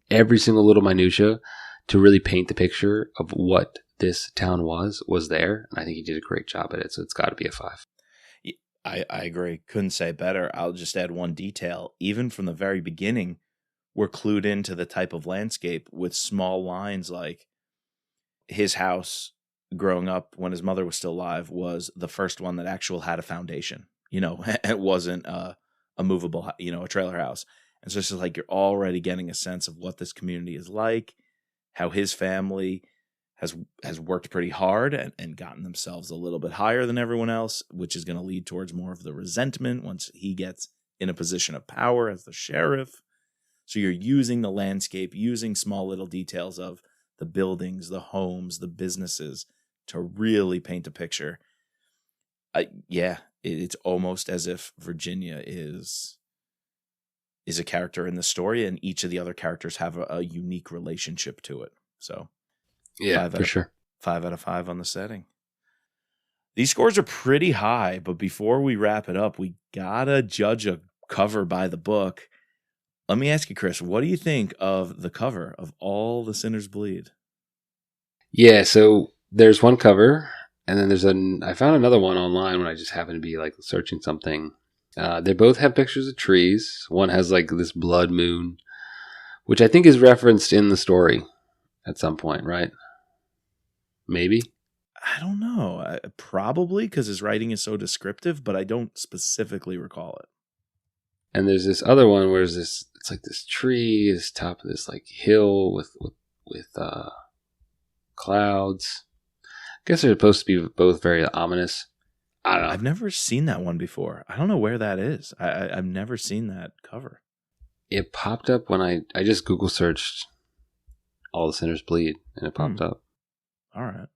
[SPEAKER 1] every single little minutia to really paint the picture of what this town was there. And I think he did a great job at it. So it's got to be a 5.
[SPEAKER 2] I agree. Couldn't say better. I'll just add one detail. Even from the very beginning, we're clued into the type of landscape with small lines like his house growing up when his mother was still alive was the first one that actually had a foundation. It wasn't a movable, a trailer house. And so it's just like you're already getting a sense of what this community is like, how his family has worked pretty hard and gotten themselves a little bit higher than everyone else, which is going to lead towards more of the resentment once he gets in a position of power as the sheriff. So you're using the landscape, using small little details of the buildings, the homes, the businesses to really paint a picture. It's almost as if Virginia is a character in the story, and each of the other characters have a unique relationship to it. So,
[SPEAKER 1] yeah, for sure.
[SPEAKER 2] 5 out of 5 on the setting. These scores are pretty high, but before we wrap it up, we gotta judge a cover by the book. Let me ask you, Chris, what do you think of the cover of All the Sinners Bleed?
[SPEAKER 1] Yeah, so there's one cover, and then I found another one online when I just happened to be like searching something. They both have pictures of trees. One has like this blood moon, which I think is referenced in the story at some point, right? Maybe.
[SPEAKER 2] I don't know. Probably because his writing is so descriptive, but I don't specifically recall it.
[SPEAKER 1] And there's this other one where it's like this tree is top of this like hill with clouds. I guess they're supposed to be both very ominous. I don't know.
[SPEAKER 2] I've never seen that one before. I don't know where that is. I've never seen that cover.
[SPEAKER 1] It popped up when I just Google searched All the Sinners Bleed, and it popped up.
[SPEAKER 2] All right.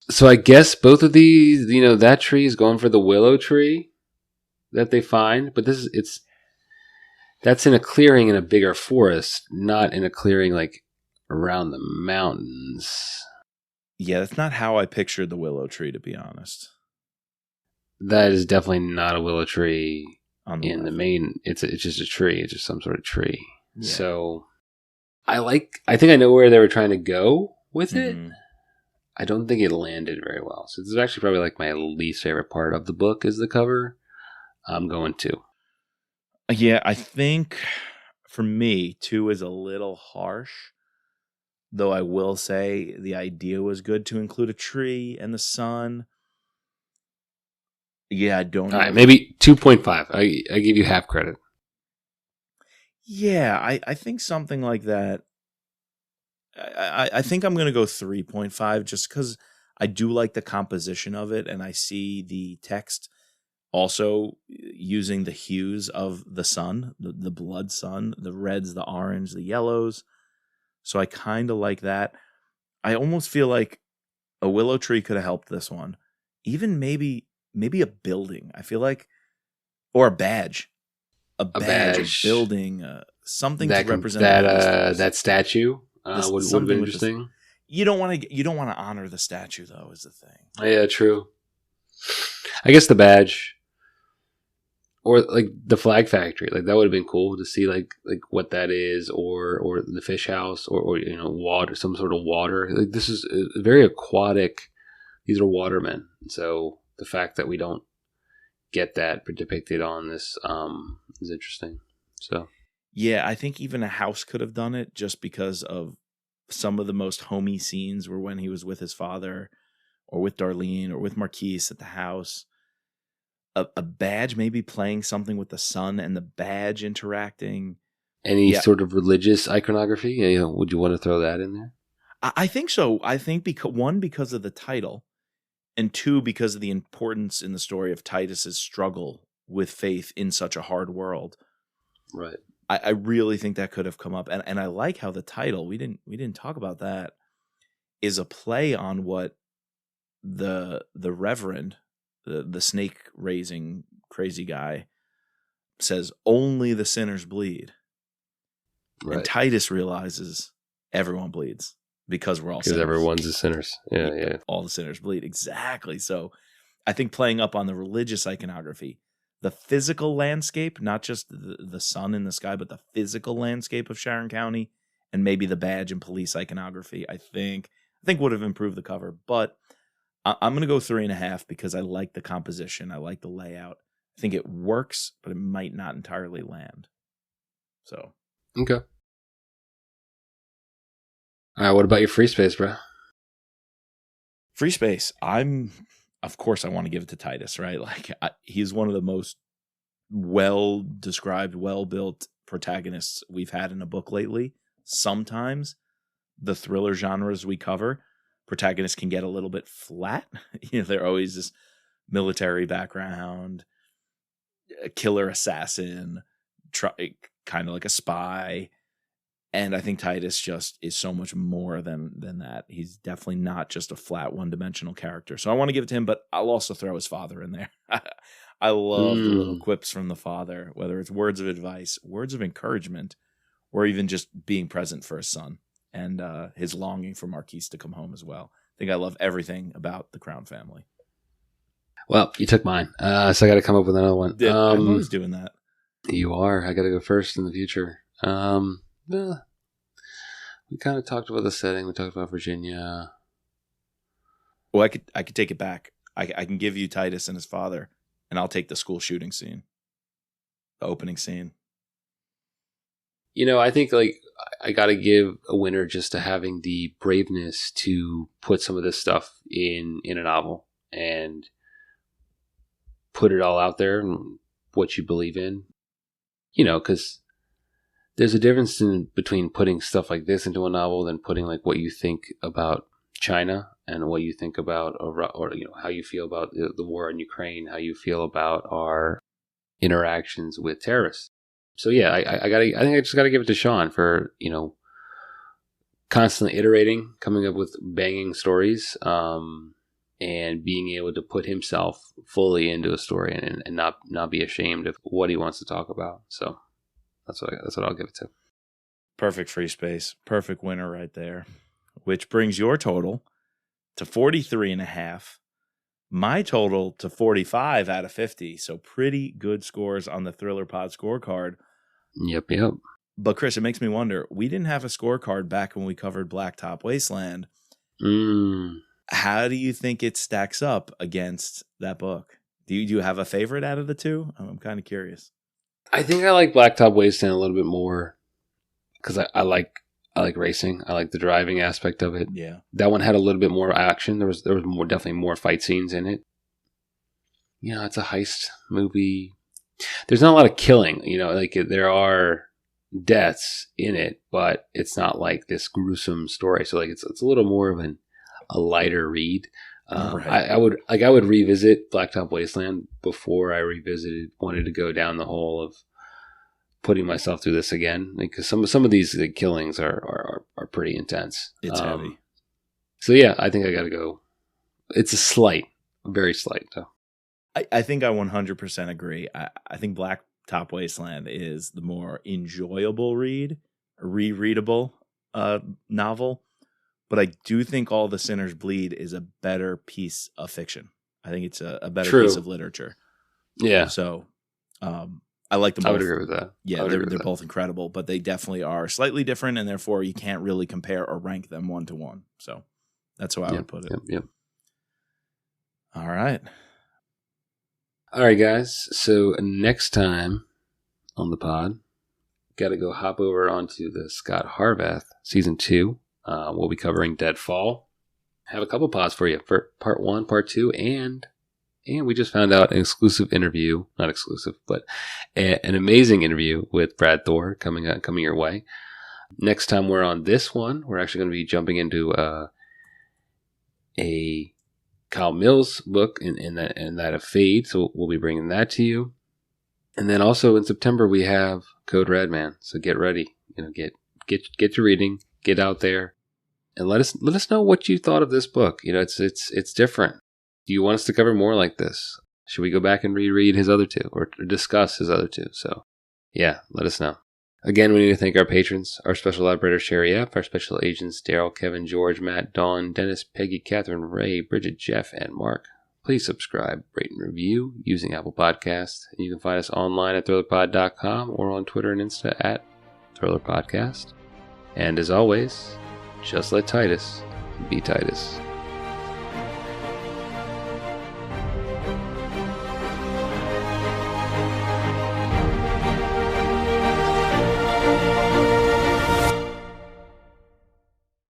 [SPEAKER 1] So I guess both of these, that tree is going for the willow tree that they find, but that's in a clearing in a bigger forest, not in a clearing like around the mountains.
[SPEAKER 2] Yeah, that's not how I pictured the willow tree, to be honest.
[SPEAKER 1] That is definitely not a willow tree in the
[SPEAKER 2] left.
[SPEAKER 1] main. It's just a tree. It's just some sort of tree.
[SPEAKER 2] Yeah.
[SPEAKER 1] So I think I know where they were trying to go with it. I don't think it landed very well. So this is actually probably like my least favorite part of the book is the cover. I'm going 2.
[SPEAKER 2] Yeah, I think for me, 2 is a little harsh. Though I will say the idea was good to include a tree and the sun. Yeah, I don't know.
[SPEAKER 1] All right, maybe 2.5. I give you half credit.
[SPEAKER 2] Yeah, I think something like that. I think I'm going to go 3.5 just because I do like the composition of it, and I see the text also using the hues of the sun, the blood sun, the reds, the orange, the yellows. So I kind of like that. I almost feel like a willow tree could have helped this one. Even maybe a building. I feel like, or a badge. A badge. A building, something to represent
[SPEAKER 1] that statue. Would have been interesting.
[SPEAKER 2] You don't want to honor the statue, though, is the thing.
[SPEAKER 1] Yeah, true. I guess the badge, or like the flag factory, like that would have been cool to see, like what that is, or the fish house, or water, some sort of water. Like this is very aquatic. These are watermen, so the fact that we don't get that depicted on this is interesting. So.
[SPEAKER 2] Yeah, I think even a house could have done it just because of some of the most homey scenes were when he was with his father or with Darlene or with Marquise at the house. A badge maybe playing something with the sun and the badge interacting.
[SPEAKER 1] Any sort of religious iconography? Would you want to throw that in there?
[SPEAKER 2] I think so. I think because of the title, and 2, because of the importance in the story of Titus's struggle with faith in such a hard world.
[SPEAKER 1] Right.
[SPEAKER 2] I really think that could have come up, and I like how the title, we didn't talk about that, is a play on what the Reverend, the snake raising crazy guy, says. Only the sinners bleed, right. And Titus realizes everyone bleeds because we're all sinners. Because
[SPEAKER 1] everyone's the sinners. Yeah.
[SPEAKER 2] All the sinners bleed, exactly. So I think playing up on the religious iconography, the physical landscape, not just the sun in the sky, but the physical landscape of Sharon County, and maybe the badge and police iconography, I think would have improved the cover. But I'm going to go 3.5 because I like the composition. I like the layout. I think it works, but it might not entirely land. So.
[SPEAKER 1] Okay. All right, what about your free space, bro?
[SPEAKER 2] Free space. Of course, I want to give it to Titus, right? Like he's one of the most well-described, well-built protagonists we've had in a book lately. Sometimes the thriller genres we cover, protagonists can get a little bit flat. They're always this military background, a killer assassin, kind of like a spy. And I think Titus just is so much more than that. He's definitely not just a flat one-dimensional character. So I want to give it to him, but I'll also throw his father in there. I love the little quips from the father, whether it's words of advice, words of encouragement, or even just being present for his son and his longing for Marquise to come home as well. I think I love everything about the Crown family.
[SPEAKER 1] Well, you took mine, so I got to come up with another one.
[SPEAKER 2] I'm always doing that.
[SPEAKER 1] You are. I got to go first in the future. We kind of talked about the setting. We talked about Virginia.
[SPEAKER 2] Well, I could take it back. I can give you Titus and his father, and I'll take the school shooting scene, the opening scene.
[SPEAKER 1] You know, I think like I got to give a winner just to having the braveness to put some of this stuff in a novel and put it all out there and what you believe in. You know, because there's a difference between putting stuff like this into a novel than putting like what you think about China and what you think about, or you know, how you feel about the war in Ukraine, how you feel about our interactions with terrorists. So yeah, I think I just gotta give it to Sean for, you know, constantly iterating, coming up with banging stories, and being able to put himself fully into a story and not be ashamed of what he wants to talk about. So that's what I'll give it to.
[SPEAKER 2] Perfect free space. Perfect winner right there. Which brings your total to 43.5. My total to 45 out of 50. So pretty good scores on the Thriller Pod scorecard.
[SPEAKER 1] Yep.
[SPEAKER 2] But Chris, it makes me wonder, we didn't have a scorecard back when we covered Blacktop Wasteland. How do you think it stacks up against that book? Do you have a favorite out of the two? I'm kind of curious.
[SPEAKER 1] I think I like Blacktop Wasteland a little bit more because I like racing. I like the driving aspect of it.
[SPEAKER 2] Yeah,
[SPEAKER 1] that one had a little bit more action. There was definitely more fight scenes in it. You know, it's a heist movie. There's not a lot of killing. You know, like there are deaths in it, but it's not like this gruesome story. So like it's a little more of a lighter read. Right. I would revisit Blacktop Wasteland before I wanted to go down the hole of putting myself through this again, because some of these killings are pretty intense.
[SPEAKER 2] It's heavy.
[SPEAKER 1] So yeah, I think I got to go. It's very slight though.
[SPEAKER 2] I think I 100% agree. I think Blacktop Wasteland is the more enjoyable rereadable novel. But I do think All the Sinners Bleed is a better piece of fiction. I think it's a better piece of literature.
[SPEAKER 1] Yeah.
[SPEAKER 2] So I like them both.
[SPEAKER 1] I would agree with that.
[SPEAKER 2] Yeah, they're both incredible, but they definitely are slightly different, and therefore you can't really compare or rank them 1-to-1. So that's how I would put it.
[SPEAKER 1] Yep.
[SPEAKER 2] All right.
[SPEAKER 1] All right, guys. So next time on the pod, got to go hop over onto the Scott Harvath season 2. We'll be covering Deadfall. Have a couple pods for you for part 1, part 2, and we just found out an exclusive interview, not exclusive, but an amazing interview with Brad Thor coming your way. Next time we're on this one, we're actually going to be jumping into a Kyle Mills book in that of Fade, so we'll be bringing that to you. And then also in September we have Code Red, man. So get ready, you know, get your reading. Get out there and let us know what you thought of this book. You know, it's different. Do you want us to cover more like this? Should we go back and reread his other two or discuss his other two? So, yeah, let us know. Again, we need to thank our patrons, our special operator Sherry F., our special agents Daryl, Kevin, George, Matt, Dawn, Dennis, Peggy, Catherine, Ray, Bridget, Jeff, and Mark. Please subscribe, rate, and review using Apple Podcasts. And you can find us online at thrillerpod.com or on Twitter and Insta at thrillerpodcast. And as always, just let Titus be Titus.